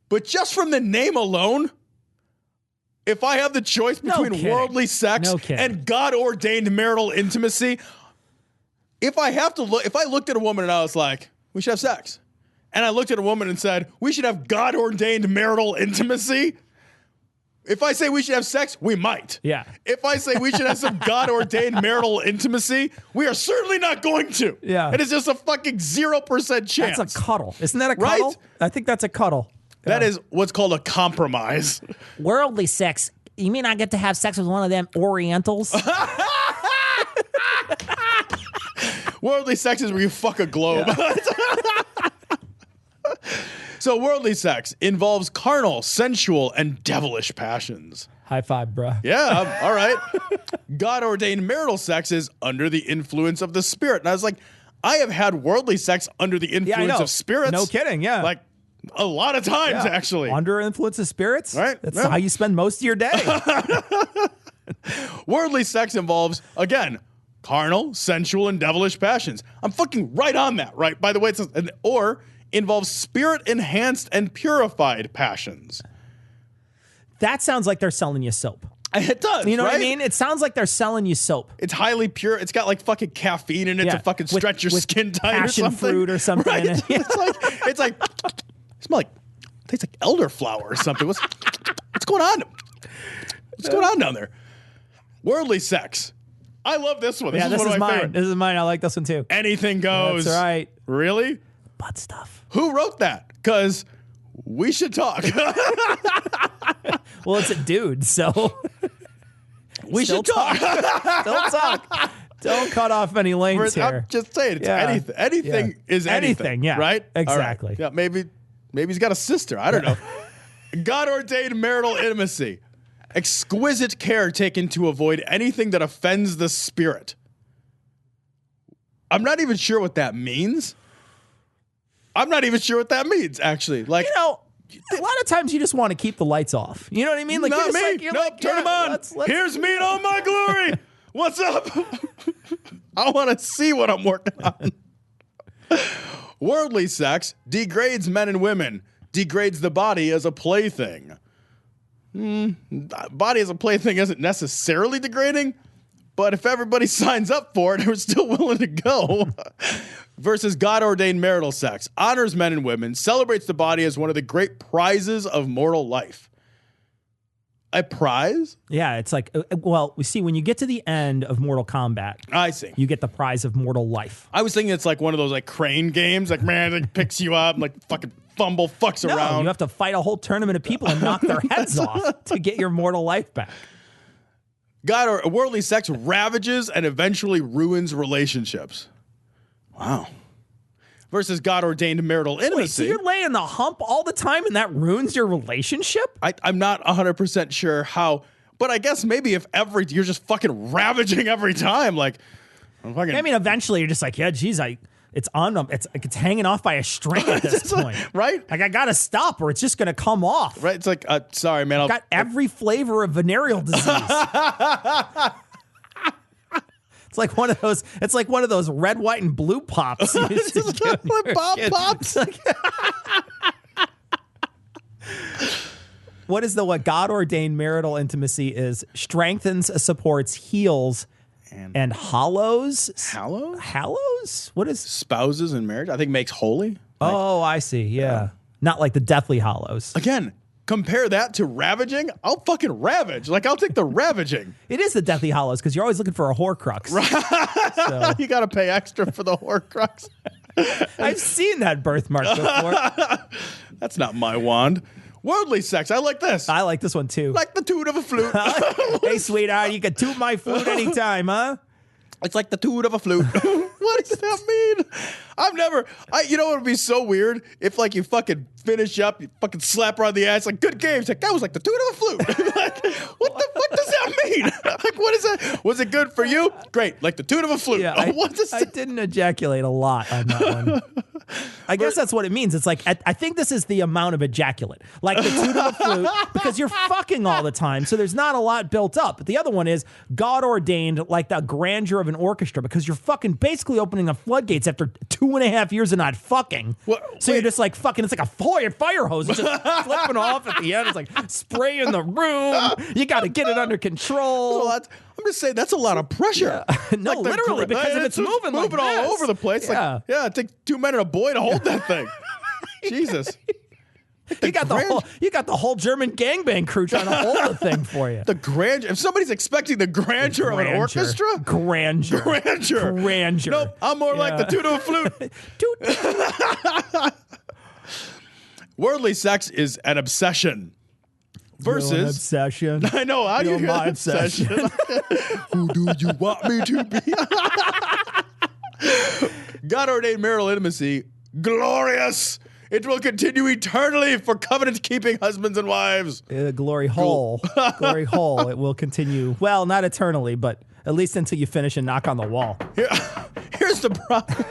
But just from the name alone, if I have the choice between worldly sex and God-ordained marital intimacy, if I looked at a woman and I was like, we should have sex, and I looked at a woman and said, we should have God-ordained marital intimacy, if I say we should have sex, we might. Yeah. If I say we should have some God-ordained marital intimacy, we are certainly not going to. Yeah. It is just a fucking 0% chance. That's a cuddle. Isn't that a cuddle? Right? I think that's a cuddle. That is what's called a compromise. Worldly sex. You mean I get to have sex with one of them Orientals? Worldly sex is where you fuck a globe. Yeah. So worldly sex involves carnal, sensual, and devilish passions. High five, bro. Yeah, all right. God-ordained marital sex is under the influence of the spirit. And I was like, I have had worldly sex under the influence of spirits. No kidding, yeah. Like a lot of times, actually. Under influence of spirits? Right. That's how you spend most of your day. Worldly sex involves, again, carnal, sensual, and devilish passions. I'm fucking right on that, right? By the way, it says, or involves spirit-enhanced and purified passions. That sounds like they're selling you soap. It does, You know what I right? mean? It sounds like they're selling you soap. It's highly pure. It's got like fucking caffeine in it to fucking stretch your skin tight or passion something. fruit or something. Right? In it. It's like tastes like elderflower or something. What's going on? What's going on down there? Worldly sex. I love this one. This is one of my mine. favorite. This is mine. I like this one too. Anything goes. That's right. Really? Butt stuff. Who wrote that? Because we should talk. Well, it's a dude, so we should talk. Still talk. Don't cut off any lanes here. I'm just saying, it's anything. Anything is anything. Yeah, right? Exactly. Right. Yeah, maybe he's got a sister. I don't know. God-ordained marital intimacy. Exquisite care taken to avoid anything that offends the spirit. I'm not even sure what that means. Actually. Like, a lot of times you just want to keep the lights off. You know what I mean? Like, not you're me. Like, Turn them on. Let's Here's me in all my glory. What's up? I want to see what I'm working on. Worldly sex degrades men and women, degrades the body as a plaything. Body as a plaything isn't necessarily degrading, but if everybody signs up for it, we're still willing to go. Versus God-ordained marital sex. Honors men and women, celebrates the body as one of the great prizes of mortal life. A prize? Yeah, it's like, well, we see when you get to the end of Mortal Kombat, I see. You get the prize of mortal life. I was thinking it's like one of those like crane games, like man, it picks you up, and, like fucking fucks around. You have to fight a whole tournament of people and knock their heads off to get your mortal life back. God or worldly sex ravages and eventually ruins relationships. Wow. Versus God-ordained marital intimacy. Wait, so you're laying the hump all the time and that ruins your relationship? I'm not 100% sure how, but I guess maybe if you're just fucking ravaging every time, like, I mean, eventually you're just like, yeah, geez, it's on them. It's hanging off by a string at this point. Right? Like, I got to stop or it's just going to come off. Right? It's like, sorry, man. I've got every flavor of venereal disease. It's like one of those red, white, and blue pops. Pops. What is what God-ordained marital intimacy is? Strengthens, supports, heals, and hallows. Hallows? What is spouses in marriage? I think makes holy. Oh, I see. Yeah. Not like the Deathly Hallows. Again, compare that to ravaging, I'll fucking ravage. Like, I'll take the ravaging. It is the Deathly Hallows because you're always looking for a Horcrux. Right. So. You got to pay extra for the Horcrux. I've seen that birthmark before. That's not my wand. Worldly sex. I like this. I like this one too. Like the toot of a flute. Hey, sweetheart, you can toot my flute anytime, huh? It's like the toot of a flute. What does that mean? You know what would be so weird? If like you fucking finish up, you fucking slap her on the ass, like, good game. It's like, that was like the toot of a flute. Like, what the fuck does that mean? Like, what is that? Was it good for you? Great. Like the toot of a flute. Yeah, I didn't ejaculate a lot on that one. I guess that's what it means. It's like, I think this is the amount of ejaculate. Like the toot of a flute, because you're fucking all the time, so there's not a lot built up. But the other one is God ordained, like the grandeur of an orchestra, because you're fucking basically opening the floodgates after 2.5 years of not fucking. So you're just like fucking, it's like a fire hose. It's just flipping off at the end. It's like spraying the room. You got to get it under control. I'm just saying that's a lot of pressure. Yeah. No, like literally, because if it's moving like all over the place. Yeah. Like, it takes 2 men and a boy to hold that thing. Jesus. You got the whole German gangbang crew trying to hold the thing for you. The grandeur. If somebody's expecting the grandeur of an orchestra, grandeur. Nope, I'm more like the toot of a flute. Toot. Worldly sex is an obsession. Versus an obsession. I know. How do you hear my that obsession? Who do you want me to be? God ordained marital intimacy, glorious. It will continue eternally for covenant-keeping husbands and wives. Glory hole. Glory hole. It will continue. Well, not eternally, but at least until you finish and knock on the wall. Here's the problem.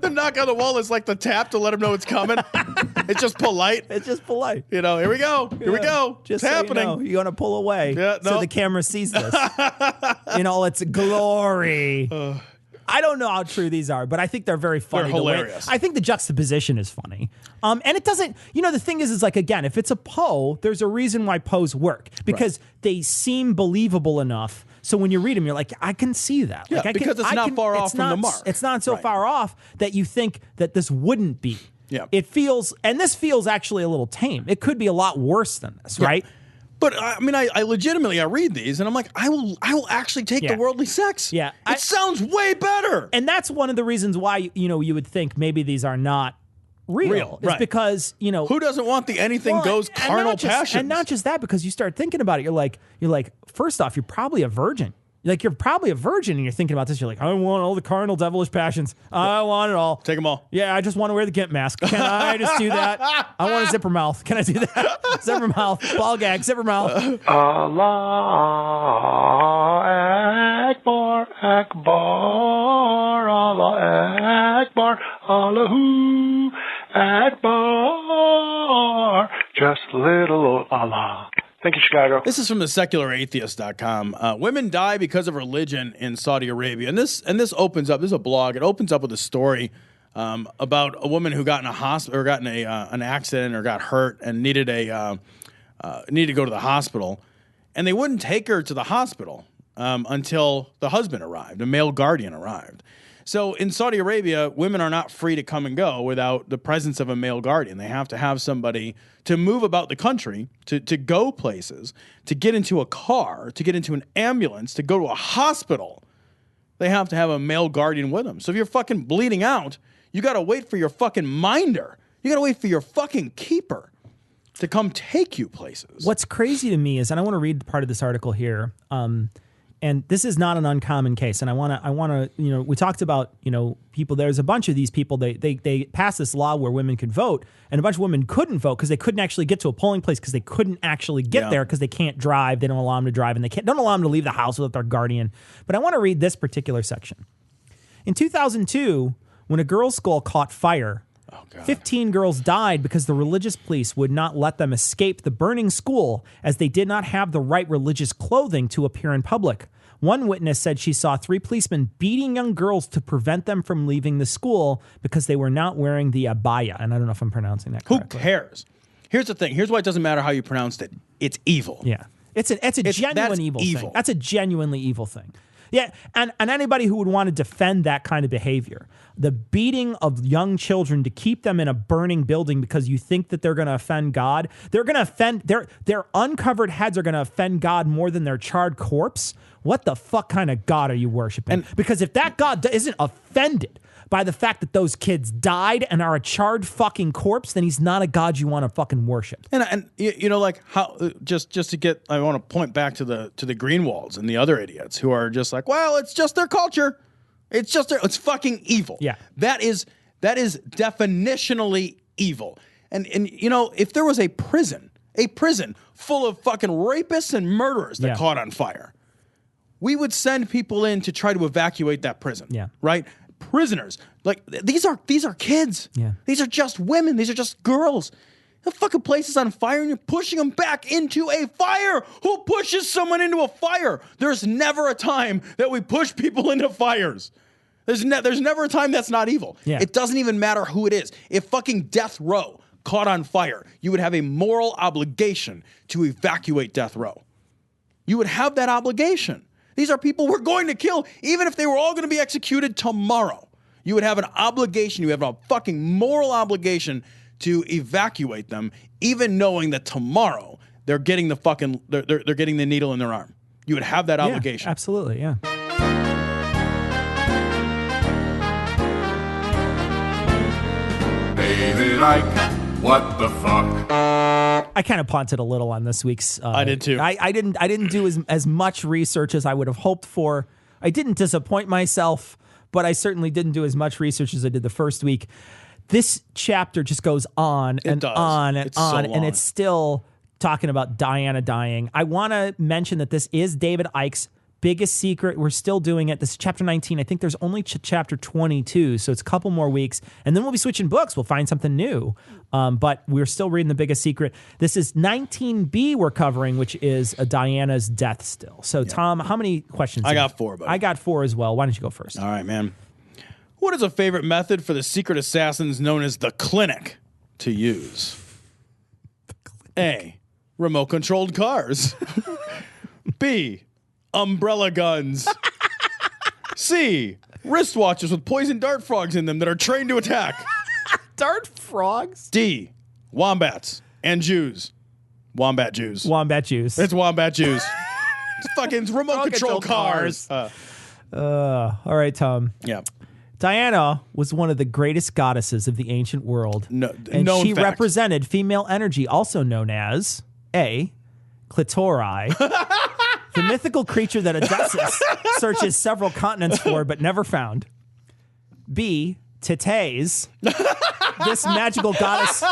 The knock on the wall is like the tap to let him know it's coming. It's just polite. You know, here we go. Here we go. Just it's so happening. You know, you're going to pull away so the camera sees this in all its glory. I don't know how true these are, but I think they're very funny. They're hilarious. I think the juxtaposition is funny. And it doesn't, the thing is like, again, if it's a Poe, there's a reason why Poes work because they seem believable enough. So when you read them, you're like, I can see that. Yeah, because it's not far off from the mark. It's not so far off that you think that this wouldn't be. Yeah. It feels, and this feels actually a little tame. It could be a lot worse than this, right? But I mean, I legitimately, I read these and I'm like, I will actually take the worldly sex. Yeah. It sounds way better. And that's one of the reasons why, you would think maybe these are not real. It's because, who doesn't want the anything goes carnal passion? And not just that, because you start thinking about it, you're like, first off, you're probably a virgin. Like, you're probably a virgin and you're thinking about this. You're like, I want all the carnal, devilish passions. I want it all. Take them all. Yeah, I just want to wear the gimp mask. Can I just do that? I want a zipper mouth. Can I do that? Zipper mouth. Ball gag. Zipper mouth. Allah Akbar, Akbar, Allah Akbar, Allahu Akbar. Just little old Allah. Thank you, Chicago. This is from the secularathatheist.com. Women die because of religion in Saudi Arabia. And this opens up, this is a blog, it opens up with a story about a woman who got in a hospital or got in an accident or got hurt and needed to go to the hospital. And they wouldn't take her to the hospital until the husband arrived, a male guardian arrived. So in Saudi Arabia, women are not free to come and go without the presence of a male guardian. They have to have somebody to move about the country, to go places, to get into a car, to get into an ambulance, to go to a hospital. They have to have a male guardian with them. So if you're fucking bleeding out, you got to wait for your fucking minder. You got to wait for your fucking keeper to come take you places. What's crazy to me is, and I want to read part of this article here, and this is not an uncommon case. And I want to, we talked about, people, there's a bunch of these people, they passed this law where women could vote, and a bunch of women couldn't vote because they couldn't actually get to a polling place because they couldn't actually get there because they can't drive. They don't allow them to drive, and they don't allow them to leave the house without their guardian. But I want to read this particular section. In 2002, when a girls' school caught fire, 15 girls died because the religious police would not let them escape the burning school as they did not have the right religious clothing to appear in public. One witness said she saw 3 policemen beating young girls to prevent them from leaving the school because they were not wearing the abaya. And I don't know if I'm pronouncing that correctly. Who cares? Here's the thing. Here's why it doesn't matter how you pronounced it. It's evil. Yeah. It's a genuine evil thing. That's a genuinely evil thing. Yeah, and anybody who would want to defend that kind of behavior, the beating of young children to keep them in a burning building because you think that they're going to offend God, they're going to offend, their uncovered heads are going to offend God more than their charred corpse. What the fuck kind of God are you worshiping? Because if that God isn't offended by the fact that those kids died and are a charred fucking corpse, then he's not a God you want to fucking worship. And you know, like how just to get, I want to point back to the Greenwalds and the other idiots who are just like, well, it's just their culture. It's just it's fucking evil. Yeah. That is definitionally evil. And you know, if there was a prison full of fucking rapists and murderers that caught on fire, we would send people in to try to evacuate that prison. Yeah. Right? Prisoners. Like these are kids. Yeah. These are just women. These are just girls. The fucking place is on fire and you're pushing them back into a fire. Who pushes someone into a fire? There's never a time that we push people into fires. There's never a time that's not evil. Yeah. It doesn't even matter who it is. If fucking death row caught on fire, you would have a moral obligation to evacuate death row. You would have that obligation. These are people we're going to kill, even if they were all going to be executed tomorrow. You would have an obligation. You have a fucking moral obligation to evacuate them, even knowing that tomorrow they're getting the fucking they're getting the needle in their arm. You would have that obligation. Absolutely, yeah. David Icke, what the fuck? I kind of punted a little on this week's. I did too. I didn't do as much research as I would have hoped for. I didn't disappoint myself, but I certainly didn't do as much research as I did the first week. This chapter just goes on and on and on, and it's still talking about Diana dying. I want to mention that this is David Icke's biggest secret. We're still doing it. This is chapter 19. I think there's only chapter 22, so it's a couple more weeks, and then we'll be switching books. We'll find something new, but we're still reading the biggest secret. This is 19b we're covering, which is Diana's death still. So, Tom, how many questions? I got 4, buddy. I got 4 as well. Why don't you go first? All right, man. What is a favorite method for the secret assassins known as the Clinic to use? A. Remote-controlled cars. B. Umbrella guns. C. Wristwatches with poison dart frogs in them that are trained to attack. Dart frogs? D. Wombats and Jews. Wombat Jews. Wombat Jews. It's Wombat Jews. It's fucking remote-controlled cars. All right, Tom. Yeah. Diana was one of the greatest goddesses of the ancient world. And she represented female energy, also known as A. Clitori. The mythical creature that Odysseus searches several continents for but never found. B. Titties. This magical goddess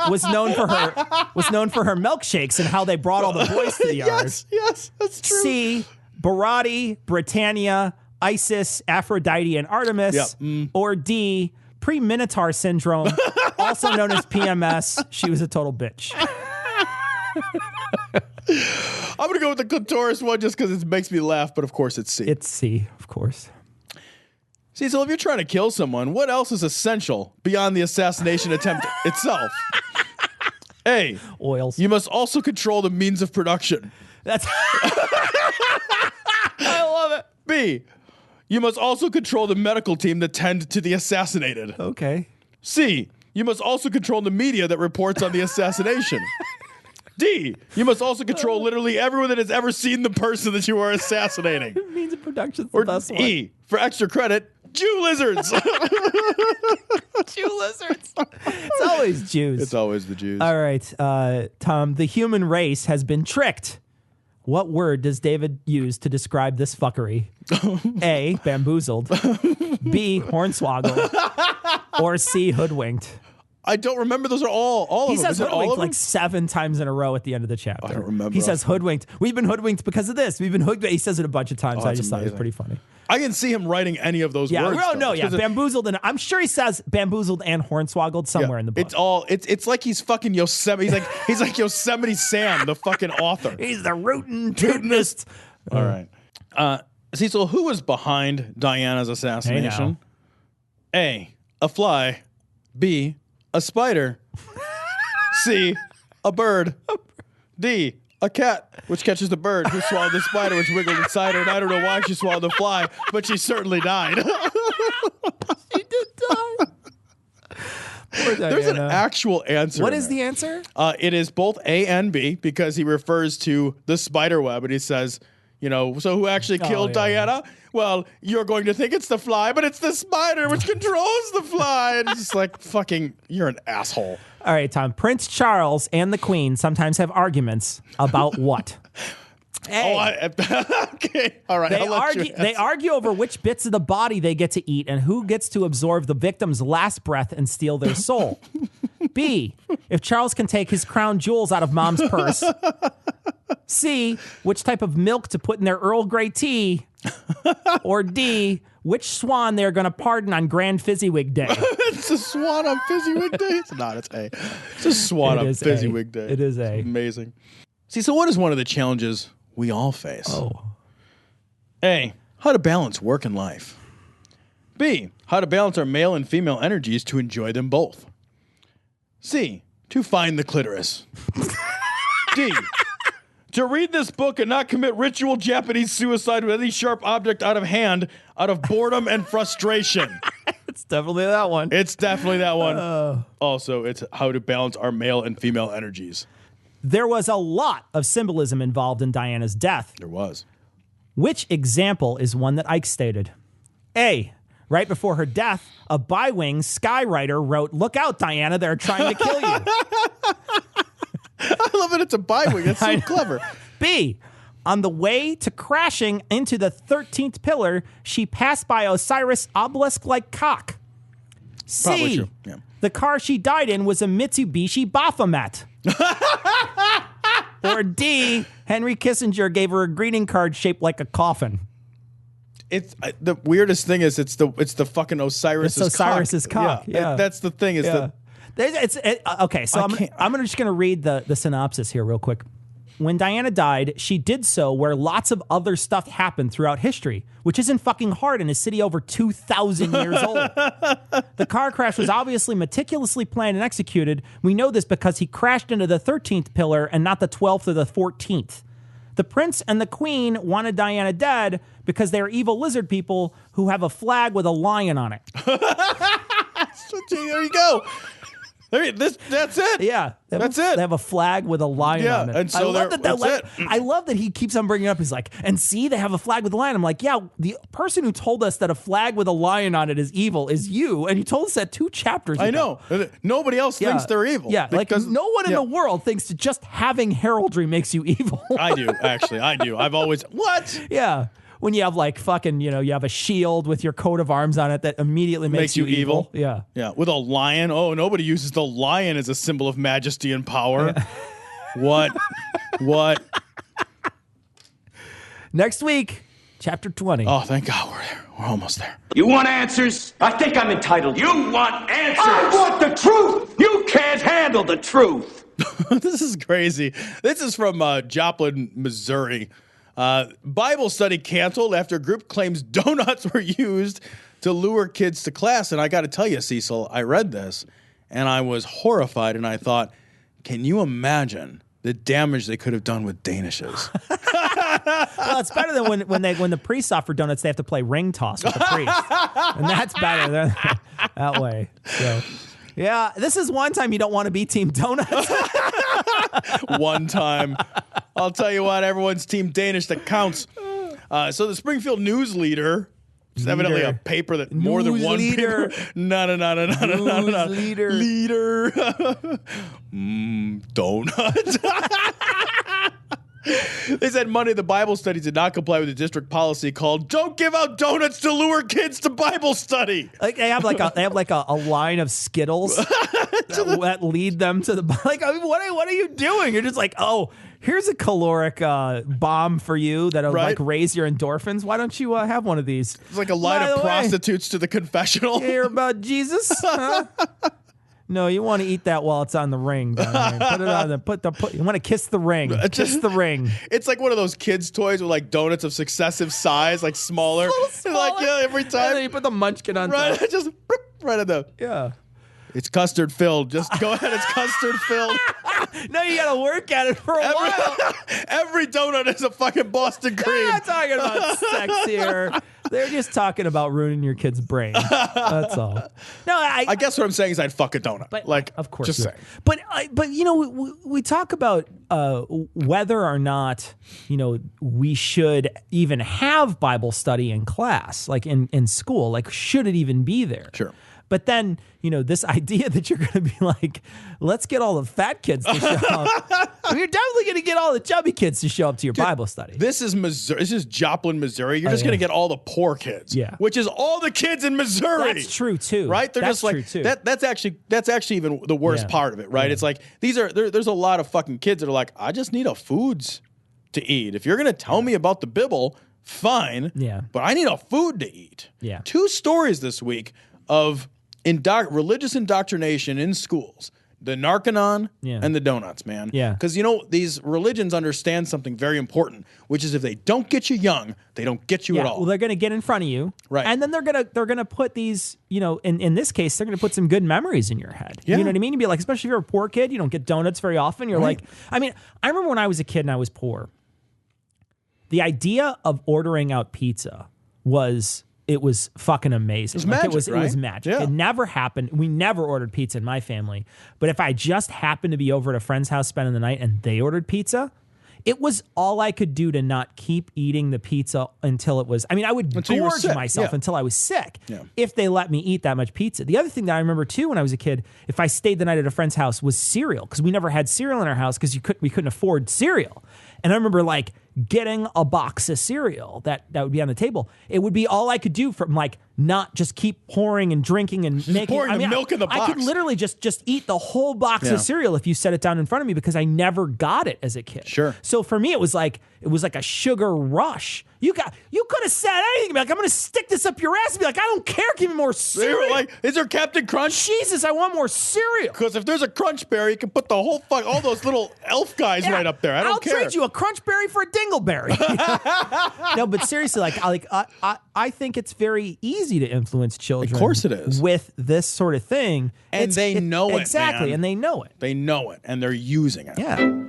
was known for her milkshakes and how they brought all the boys to the yard. Yes, that's true. C. Barati, Britannia, Isis, Aphrodite, and Artemis. Yep. Or D. Pre-Minotaur syndrome, also known as PMS. She was a total bitch. I'm going to go with the clitoris one just because it makes me laugh, but of course it's C. It's C, of course. Cecil, if you're trying to kill someone, what else is essential beyond the assassination attempt itself? A. Oils. You must also control the means of production. That's... I love it. B. You must also control the medical team that tend to the assassinated. Okay. C. You must also control the media that reports on the assassination. D. You must also control literally everyone that has ever seen the person that you are assassinating. Means of production's or the best one. E. For extra credit, Jew lizards. Jew lizards. It's always Jews. It's always the Jews. All right, Tom. The human race has been tricked. What word does David use to describe this fuckery? A. Bamboozled. B. Hornswoggled. Or C. Hoodwinked. I don't remember. Those are all of them. He says hoodwinked like 7 times in a row at the end of the chapter. I don't remember. He says hoodwinked. We've been hoodwinked because of this. We've been hoodwinked. He says it a bunch of times. I just thought it was pretty funny. I can see him writing any of those words. Bamboozled, and I'm sure he says bamboozled and hornswoggled somewhere in the book. It's like he's fucking Yosemite. He's like Yosemite Sam, the fucking author. He's the rootin' tootinist. All right. Cecil, who was behind Diana's assassination? A. A fly. B. A spider. C. A bird. D. A cat, which catches the bird, who swallowed the spider, which wiggled inside her, and I don't know why she swallowed the fly, but she certainly died. She did die. There's an actual answer. What is the answer? It is both A and B, because he refers to the spider web, and he says, so who actually killed Diana? Well, you're going to think it's the fly, but it's the spider which controls the fly. And it's just like, fucking, you're an asshole. All right, Tom. Prince Charles and the Queen sometimes have arguments about what? Okay. All right. They argue over which bits of the body they get to eat and who gets to absorb the victim's last breath and steal their soul. B, if Charles can take his crown jewels out of mom's purse. C, which type of milk to put in their Earl Grey tea. Or D, which swan they're going to pardon on Grand Fizzywig Day. It's a swan on Fizzywig Day? It's not, it's A. It's a swan on Fizzywig Day. It is A. It's amazing. See, so what is one of the challenges we all face? A, how to balance work and life. B, how to balance our male and female energies to enjoy them both. C, to find the clitoris. D, to read this book and not commit ritual Japanese suicide with any sharp object out of hand out of boredom and frustration. It's definitely that one. It's definitely that one. Also, it's how to balance our male and female energies. There was a lot of symbolism involved in Diana's death. There was. Which example is one that Icke stated? A, right before her death, a bi-wing skywriter wrote, "Look out, Diana, they're trying to kill you." I love it. It's a bi-wing. It's so clever. B, on the way to crashing into the 13th pillar, she passed by Osiris' obelisk-like cock. C, yeah. The car she died in was a Mitsubishi Baphomet. Or D, Henry Kissinger gave her a greeting card shaped like a coffin. It's the weirdest thing is it's the fucking Osiris's cock. It's Osiris's cock. Yeah. That's the thing. Okay, so I'm just going to read the synopsis here real quick. When Diana died, she did so where lots of other stuff happened throughout history, which isn't fucking hard in a city over 2,000 years old. The car crash was obviously meticulously planned and executed. We know this because he crashed into the 13th pillar and not the 12th or the 14th. The prince and the queen wanted Diana dead because they are evil lizard people who have a flag with a lion on it. There you go. That's it. Yeah, that's it. They have a flag with a lion on it. And so I love that he keeps on bringing it up. He's like, and see, they have a flag with a lion. I'm like, yeah, the person who told us that a flag with a lion on it is evil is you, and you told us that 2 chapters ago. I know. Nobody else thinks they're evil. Yeah, because no one in the world thinks that just having heraldry makes you evil. I do, actually. I do. I've always... What? Yeah. When you have like fucking, you have a shield with your coat of arms on it that immediately makes you evil. Yeah. Yeah. With a lion. Oh, nobody uses the lion as a symbol of majesty and power. Yeah. What? Next week, chapter 20. Oh, thank God we're there. We're almost there. You want answers? I think I'm entitled. You want answers? I want the truth. You can't handle the truth. This is crazy. This is from Joplin, Missouri. Bible study canceled after group claims donuts were used to lure kids to class. And I got to tell you, Cecil, I read this and I was horrified. And I thought, can you imagine the damage they could have done with Danishes? Well, it's better than when the priests offer donuts, they have to play ring toss with the priest. And that's better than that way. So, yeah, this is one time you don't want to be Team Donuts. One time. I'll tell you what, everyone's Team Danish that counts. So the Springfield News Leader, which is evidently a paper that more than one paper. No. Leader. Donuts. They said Monday the Bible study did not comply with the district policy called "Don't give out donuts to lure kids to Bible study." Like they have a line of Skittles that lead them to the what are you doing? You're just like, oh, here's a caloric bomb for you that'll like raise your endorphins. Why don't you have one of these? It's like a line of prostitutes to the confessional. You hear about Jesus? Huh? No, you want to eat that while it's on the ring. Down there. Put it on the. You want to kiss the ring. Kiss the ring. It's like one of those kids' toys with like donuts of successive size, like smaller. Like every time. And then you put the munchkin on top. Just right at the. Yeah. It's custard filled. Just go ahead. It's custard filled. Now you got to work at it for a while. Every donut is a fucking Boston cream. They're not talking about sex here. They're just talking about ruining your kid's brain. That's all. No, I guess what I'm saying is I'd fuck a donut. But like, of course, just saying. But you know, we talk about whether or not, you know, we should even have Bible study in class, like in school. Like, should it even be there? Sure. But then, you know, this idea that you're going to be like, let's get all the fat kids to show up. I mean, you're definitely going to get all the chubby kids to show up to your Bible study. This is Missouri. This is Joplin, Missouri. You're just going to get all the poor kids. Yeah. Which is all the kids in Missouri. That's true, too. Right? They're That's just like, true, too. that's actually even the worst part of it, right? It's like, there's a lot of fucking kids that are like, I just need a foods to eat. If you're going to tell me about the Bible, fine. Yeah. But I need a food to eat. Yeah. 2 stories this week of religious indoctrination in schools. The Narcanon and the donuts, man. Yeah. Because, you know, these religions understand something very important, which is if they don't get you young, they don't get you at all. Well, they're going to get in front of you. Right. And then they're going to put these, you know, in this case, they're going to put some good memories in your head. Yeah. You know what I mean? You'd be like, especially if you're a poor kid, you don't get donuts very often. You're like, I mean, I remember when I was a kid and I was poor, the idea of ordering out pizza was fucking amazing. It was magic, it was right? magic. Yeah. It never happened. We never ordered pizza in my family. But if I just happened to be over at a friend's house spending the night and they ordered pizza, it was all I could do to not keep eating the pizza until it was, I mean, I would gorge myself until I was sick if they let me eat that much pizza. The other thing that I remember too when I was a kid, if I stayed the night at a friend's house, was cereal, because we never had cereal in our house because we couldn't afford cereal. And I remember like getting a box of cereal that would be on the table. It would be all I could do from like not just keep pouring and drinking and making. Pouring the milk in the box. I could literally just eat the whole box of cereal if you set it down in front of me, because I never got it as a kid. Sure. So for me, it was like a sugar rush. You could have said anything. Be like, I'm going to stick this up your ass and be like, I don't care. Give me more cereal. They were like, is there Captain Crunch? Jesus, I want more cereal. Because if there's a Crunch Berry, you can put the whole all those little elf guys right up there. I'll trade you a Crunch Berry for a Dingleberry. No, but seriously, I think it's very easy to influence children. Of course it is. With this sort of thing. And they know it, exactly, man. and they know it. They know it, and they're using it. Yeah.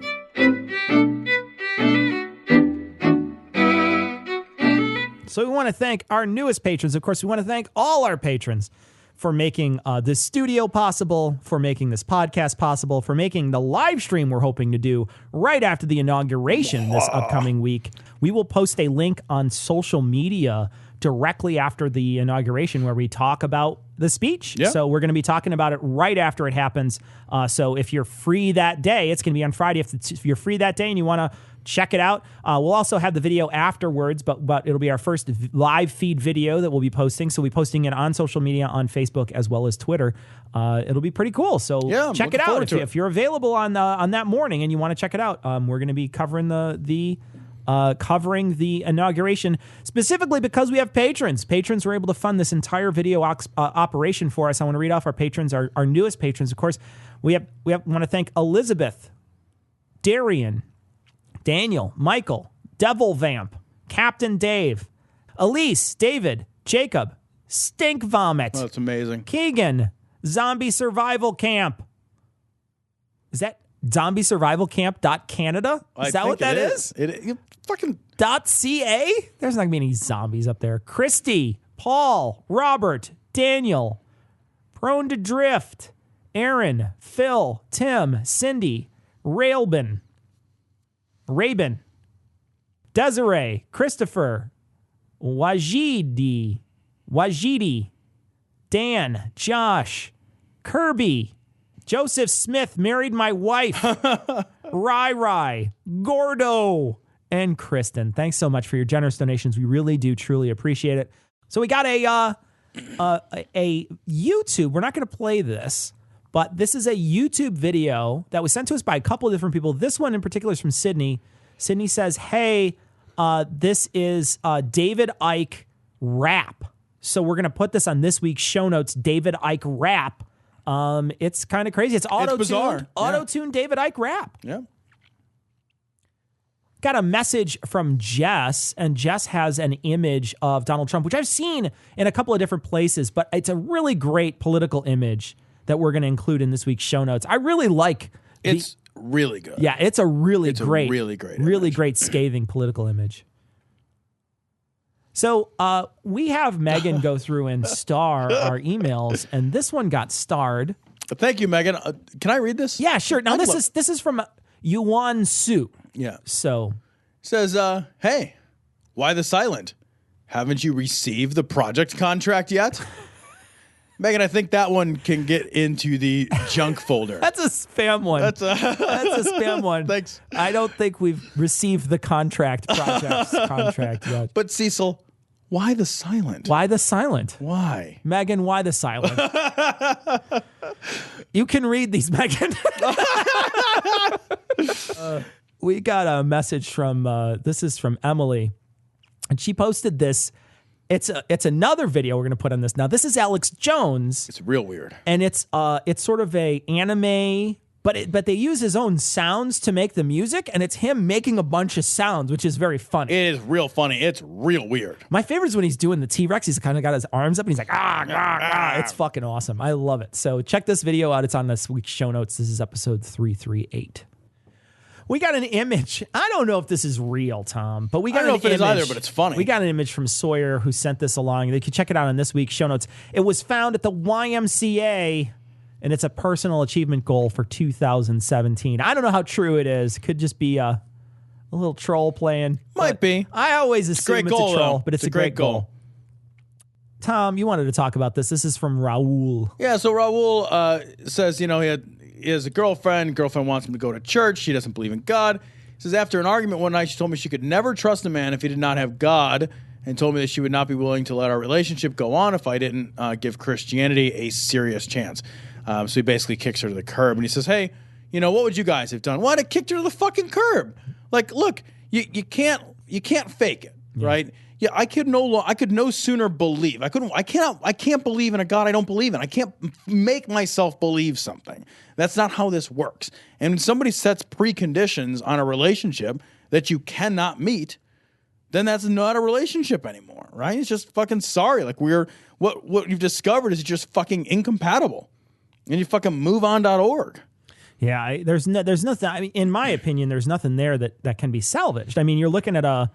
So we want to thank our newest patrons. Of course, we want to thank all our patrons for making this studio possible, for making this podcast possible, for making the live stream we're hoping to do right after the inauguration this upcoming week. We will post a link on social media directly after the inauguration where we talk about the speech. Yeah. So we're going to be talking about it right after it happens. So if you're free that day, it's going to be on Friday. If you're free that day and you want to check it out, we'll also have the video afterwards, but it'll be our first live feed video that we'll be posting. So we'll be posting it on social media, on Facebook, as well as Twitter. It'll be pretty cool. So check it out. If you're available on that morning and you want to check it out, we're going to be covering covering the inauguration, specifically because we have patrons. Patrons were able to fund this entire video operation for us. I want to read off our patrons, our newest patrons. Of course, we want to thank Elizabeth, Darian, Daniel, Michael, Devil Vamp, Captain Dave, Elise, David, Jacob, Stink Vomit. Oh, that's amazing. Keegan, Zombie Survival Camp. Is that zombiesurvivalcamp.canada? Is that what that is? It fucking .ca? There's not going to be any zombies up there. Christy, Paul, Robert, Daniel, Prone to Drift, Aaron, Phil, Tim, Cindy, Rabin, Desiree, Christopher, Wajidi, Dan, Josh, Kirby, Joseph Smith married my wife, Rai, Gordo, and Kristen. Thanks so much for your generous donations. We really do truly appreciate it. So we got a YouTube. We're not going to play this, but this is a YouTube video that was sent to us by a couple of different people. This one in particular is from Sydney. Sydney says, hey, this is David Icke rap. So we're going to put this on this week's show notes, David Icke rap. It's kind of crazy. It's auto-tuned. Auto-tuned David Icke rap. Yeah. Got a message from Jess, and Jess has an image of Donald Trump, which I've seen in a couple of different places, but it's a really great political image that we're going to include in this week's show notes. I really like it's really good. Yeah, it's a really great great scathing political image. So we have Megan go through and star our emails, and this one got starred. Thank you, Megan. Can I read this? Yeah, sure. Now this is from Yuan Su. Yeah. So says, hey, why the silent? Haven't you received the project contract yet? Megan, I think that one can get into the junk folder. That's a spam one. That's a spam one. Thanks. I don't think we've received the contract yet. But Cecil, why the silent? Why the silent? Why? Megan, why the silent? You can read these, Megan. We got a message from, this is from Emily, and she posted this. It's another video we're going to put on this. Now, this is Alex Jones. It's real weird. And it's sort of a anime, but they use his own sounds to make the music, and it's him making a bunch of sounds, which is very funny. It is real funny. It's real weird. My favorite is when he's doing the T-Rex. He's kind of got his arms up, and he's like, It's fucking awesome. I love it. So check this video out. It's on this week's show notes. This is episode 338. We got an image. I don't know if this is real, Tom, but we got I don't know an if it image. is either, but it's funny. We got an image from Sawyer who sent this along. They can check it out on this week's show notes. It was found at the YMCA, and it's a personal achievement goal for 2017. I don't know how true it is. It could just be a little troll playing. Might be. I always assume it's a troll, but it's a great goal. Tom, you wanted to talk about this. This is from Raul. Yeah, so Raul says, he has a girlfriend. Girlfriend wants him to go to church. She doesn't believe in God. He says, after an argument one night, she told me she could never trust a man if he did not have God, and told me that she would not be willing to let our relationship go on if I didn't give Christianity a serious chance. So he basically kicks her to the curb, and he says, hey, what would you guys have done? Why'd I kicked her to the fucking curb? Like, look, you can't fake it, right? Yeah, I could no sooner believe. I can't believe in a God I don't believe in. I can't make myself believe something. That's not how this works. And when somebody sets preconditions on a relationship that you cannot meet, then that's not a relationship anymore, right? It's just fucking sorry. Like what you've discovered is just fucking incompatible. And you fucking moveon.org. Yeah, there's nothing. I mean, in my opinion, there's nothing there that can be salvaged. I mean, you're looking at a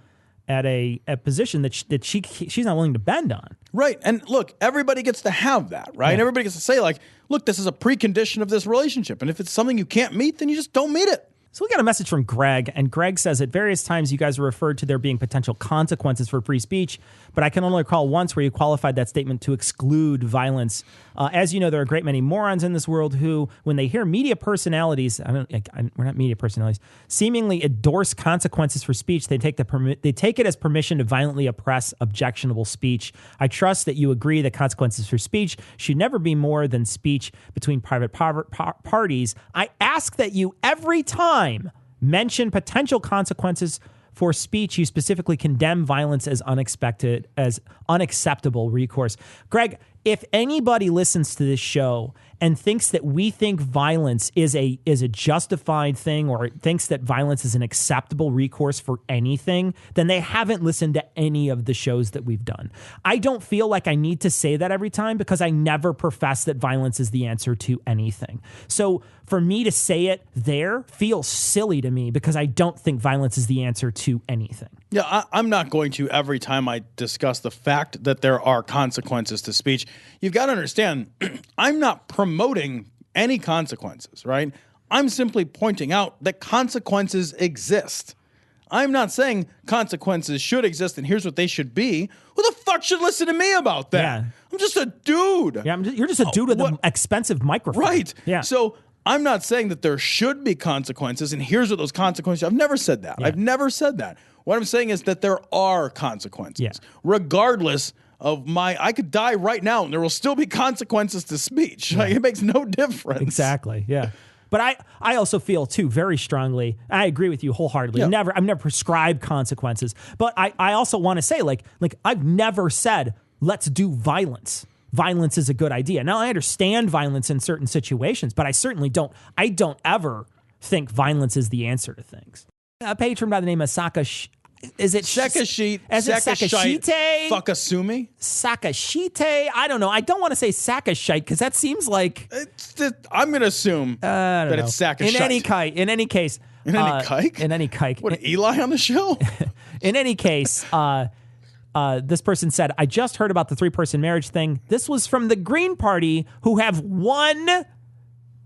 position that she's not willing to bend on. Right. And look, everybody gets to have that, right? Yeah. Everybody gets to say, like, look, this is a precondition of this relationship. And if it's something you can't meet, then you just don't meet it. So we got a message from Greg, and Greg says, at various times you guys are referred to there being potential consequences for free speech, but I can only recall once where you qualified that statement to exclude violence. As you know, there are a great many morons in this world who, when they hear media personalities, we're not media personalities, seemingly endorse consequences for speech, they take it as permission to violently oppress objectionable speech. I trust that you agree that consequences for speech should never be more than speech between private parties. I ask that you every time mention potential consequences for speech you specifically condemn violence as unacceptable recourse. Greg, if anybody listens to this show and thinks that we think violence is a justified thing, or thinks that violence is an acceptable recourse for anything, then they haven't listened to any of the shows that we've done. I don't feel like I need to say that every time because I never profess that violence is the answer to anything. So for me to say it there feels silly to me because I don't think violence is the answer to anything. Yeah, I'm not going to every time I discuss the fact that there are consequences to speech. You've got to understand, I'm not promoting any consequences, right? I'm simply pointing out that consequences exist. I'm not saying consequences should exist and here's what they should be. Who the fuck should listen to me about that? Yeah. I'm just a dude. Yeah, you're just a dude with an expensive microphone. Right. Yeah. So I'm not saying that there should be consequences and here's what those consequences. I've never said that. Yeah. I've never said that. What I'm saying is that there are consequences. Yeah. Regardless of I could die right now and there will still be consequences to speech. Yeah. Like, it makes no difference. Exactly. Yeah. But I also feel too very strongly. I agree with you wholeheartedly. Yeah. I've never prescribed consequences. But I also want to say like I've never said let's do violence. Violence is a good idea. Now I understand violence in certain situations, but I certainly don't ever think violence is the answer to things. A patron by the name of Is it Sekashite? Is it Sakashite? Fuckasumi? Sakashite? I don't know. I don't want to say Sakashite because that seems like I'm going to assume that it's Sakashite. In any case. In any kike? What, Eli on the show? In any case, this person said, I just heard about the 3-person marriage thing. This was from the Green Party, who have 1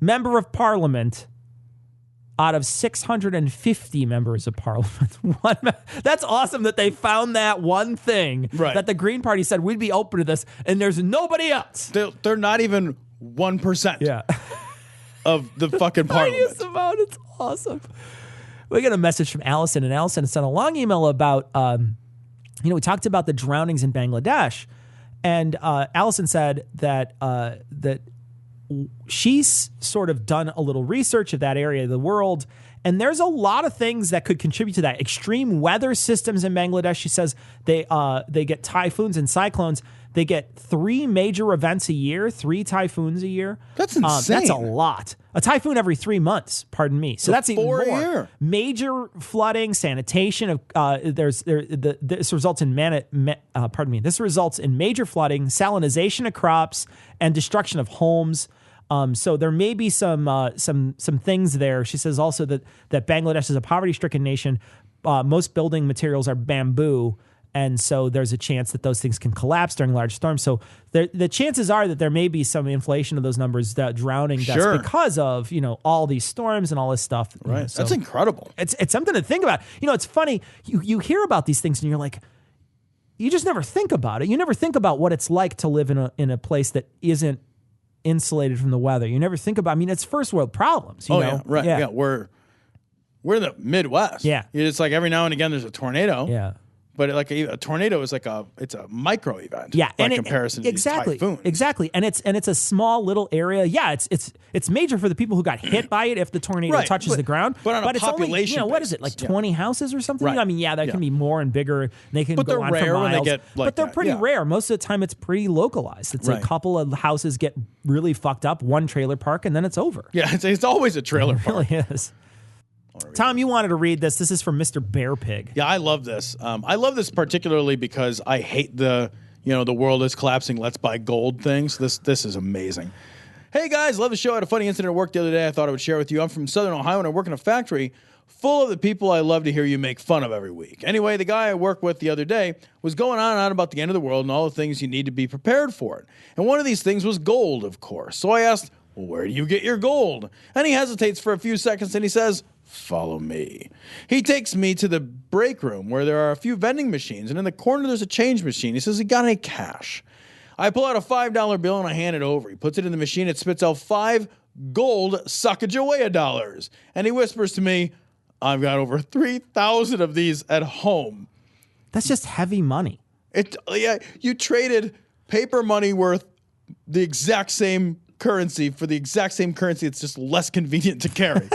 member of parliament out of 650 members of parliament. That's awesome that they found that one thing that the Green Party said we'd be open to this, and there's nobody else. They're not even 1% of the fucking parliament. It's awesome. We got a message from Allison, and Allison sent a long email about, we talked about the drownings in Bangladesh, and Allison said that she's sort of done a little research of that area of the world, and there's a lot of things that could contribute to that. Extreme weather systems in Bangladesh, she says they get typhoons and cyclones. They get 3 major events a year, 3 typhoons a year. That's insane. That's a lot. A typhoon every 3 months, pardon me. So that's even more. A year. Major flooding, sanitation. This results in This results in major flooding, salinization of crops, and destruction of homes. So there may be some things there. She says also that Bangladesh is a poverty-stricken nation. Most building materials are bamboo. And so there's a chance that those things can collapse during large storms. So the chances are that there may be some inflation of those numbers, that drowning deaths because of, all these storms and all this stuff. Right. So that's incredible. It's something to think about. It's funny. You hear about these things and you're like, you just never think about it. You never think about what it's like to live in a place that isn't insulated from the weather. You never think about, it's first world problems. You know? Yeah, right. Yeah. We're in the Midwest. Yeah. It's like every now and again there's a tornado. Yeah. But like a tornado is it's a micro event. Yeah, by comparison to these typhoons. Exactly, and it's a small little area. Yeah, it's major for the people who got hit by it if the tornado touches the ground. But on a population, it's only, what is it, like 20 houses or something? Right. That can be more and bigger. And they can but go on rare for miles. When they get but they're pretty rare. Most of the time, it's pretty localized. It's a couple of houses get really fucked up, one trailer park, and then it's over. Yeah, it's always a trailer park. It really is. Tom, you wanted to read this. This is from Mr. Bear Pig. Yeah, I love this. I love this particularly because I hate the world is collapsing, let's buy gold things. This is amazing. Hey guys, love the show. I had a funny incident at work the other day I thought I would share with you. I'm from Southern Ohio and I work in a factory full of the people I love to hear you make fun of every week. Anyway, the guy I work with the other day was going on and on about the end of the world and all the things you need to be prepared for it. And one of these things was gold, of course. So I asked, well, where do you get your gold? And he hesitates for a few seconds and he says, follow me. He takes me to the break room where there are a few vending machines, and in the corner there's a change machine. He says, he got any cash? I pull out a $5 bill and I hand it over. He puts it in the machine. It spits out 5 gold Sacagawea dollars. And he whispers to me, I've got over 3,000 of these at home. That's just heavy money. You traded paper money worth the exact same currency for the exact same currency. It's just less convenient to carry.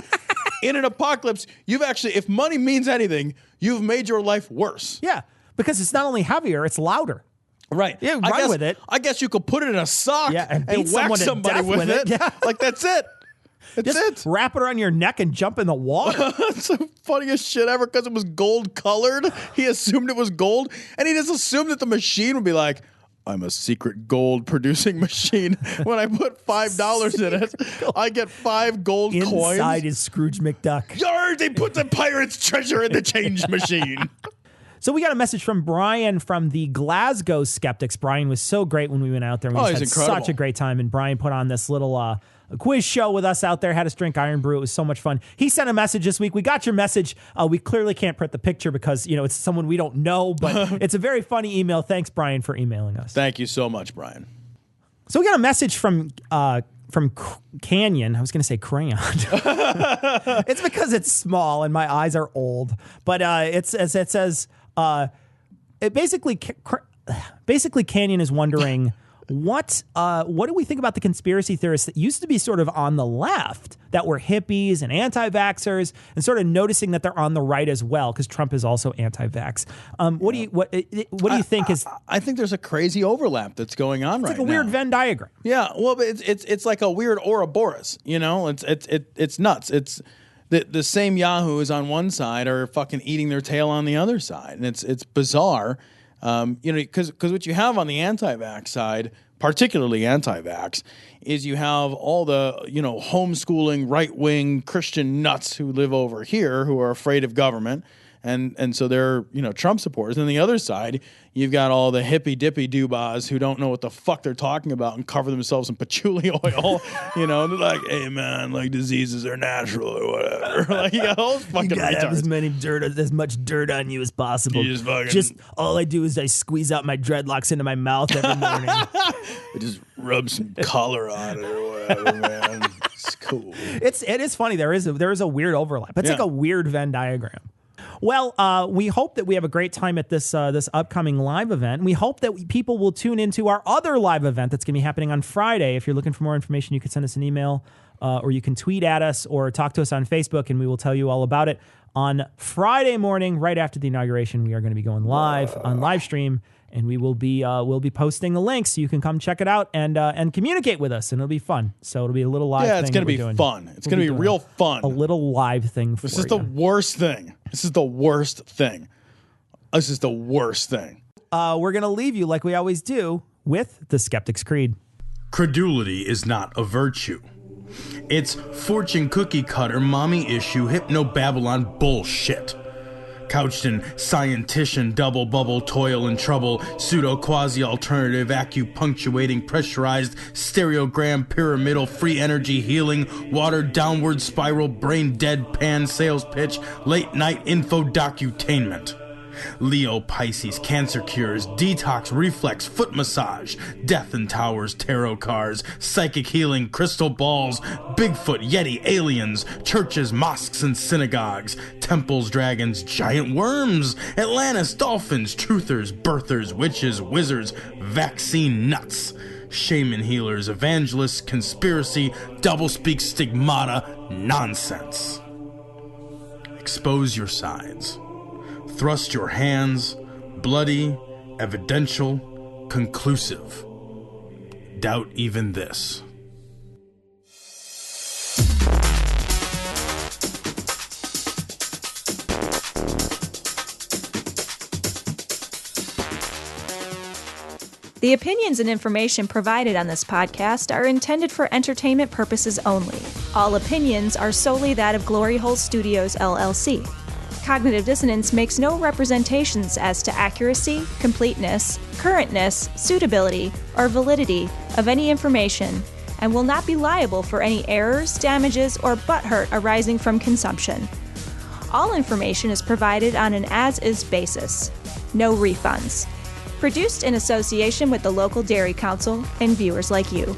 In an apocalypse, you've actually, if money means anything, you've made your life worse. Yeah, because it's not only heavier, it's louder. Right. Yeah, run with it. I guess you could put it in a sock and whack somebody with it. Yeah. Like, that's it. Just wrap it around your neck and jump in the water. It's the funniest shit ever because it was gold colored. He assumed it was gold, and he just assumed that the machine would be like, I'm a secret gold producing machine. When I put $5 in it, I get 5 gold coins. Inside is Scrooge McDuck. Yard, they put the pirate's treasure in the change machine. So we got a message from Brian from the Glasgow Skeptics. Brian was so great when we went out there. We just had incredible. Such a great time. And Brian put on this little quiz show with us out there, had us drink Iron Brew. It was so much fun. He sent a message this week. We got your message. We clearly can't print the picture because, it's someone we don't know, but it's a very funny email. Thanks, Brian, for emailing us. Thank you so much, Brian. So we got a message from Canyon. I was going to say crayon. It's because it's small and my eyes are old. But it says, basically Canyon is wondering, what do we think about the conspiracy theorists that used to be sort of on the left, that were hippies and anti-vaxxers, and sort of noticing that they're on the right as well because Trump is also anti-vax. What do you think is? I think there's a crazy overlap that's going on right now. It's like a weird Venn diagram. Yeah, well, but it's like a weird Ouroboros. It's nuts. the same yahoos on one side are fucking eating their tail on the other side, and it's bizarre. Because what you have on the anti-vax side, particularly anti-vax, is you have all the homeschooling right-wing Christian nuts who live over here who are afraid of government. And so they're, Trump supporters. And on the other side, you've got all the hippy-dippy doobahs who don't know what the fuck they're talking about and cover themselves in patchouli oil. And they're like, hey, man, like diseases are natural or whatever. Like, you got all those fucking you gotta retards. have as much dirt on you as possible. You just all I do is I squeeze out my dreadlocks into my mouth every morning. I just rub some color on it or whatever, man. It's cool. It is funny. There is a weird overlap. It's like a weird Venn diagram. Well, we hope that we have a great time at this upcoming live event. We hope that people will tune into our other live event that's going to be happening on Friday. If you're looking for more information, you can send us an email or you can tweet at us or talk to us on Facebook, and we will tell you all about it. On Friday morning, right after the inauguration, we are going to be going live on live stream, and we will be we'll be posting the link so you can come check it out and communicate with us, and it'll be fun. So it'll be a little live thing. Yeah, it's going to be fun. It's going to be real fun. A little live thing for you. This is the worst thing. This is the worst thing. This is the worst thing. We're going to leave you, like we always do, with the Skeptic's Creed. Credulity is not a virtue. It's fortune cookie cutter, mommy issue, hypno-Babylon bullshit. Couched in scientician, double bubble, toil and trouble, pseudo quasi alternative, acupunctuating, pressurized, stereogram, pyramidal, free energy healing, watered downward spiral, brain deadpan sales pitch, late night info docutainment. Leo, Pisces, cancer cures, detox, reflex, foot massage, death in towers, tarot cards, psychic healing, crystal balls, Bigfoot, Yeti, aliens, churches, mosques and synagogues, temples, dragons, giant worms, Atlantis, dolphins, truthers, birthers, witches, wizards, vaccine nuts, shaman healers, evangelists, conspiracy, doublespeak, stigmata, nonsense. Expose your sides. Thrust your hands, bloody, evidential, conclusive. Doubt even this. The opinions and information provided on this podcast are intended for entertainment purposes only. All opinions are solely that of Glory Hole Studios, LLC. Cognitive Dissonance makes no representations as to accuracy, completeness, currentness, suitability, or validity of any information, and will not be liable for any errors, damages, or butthurt arising from consumption. All information is provided on an as-is basis. No refunds. Produced in association with the local Dairy Council and viewers like you.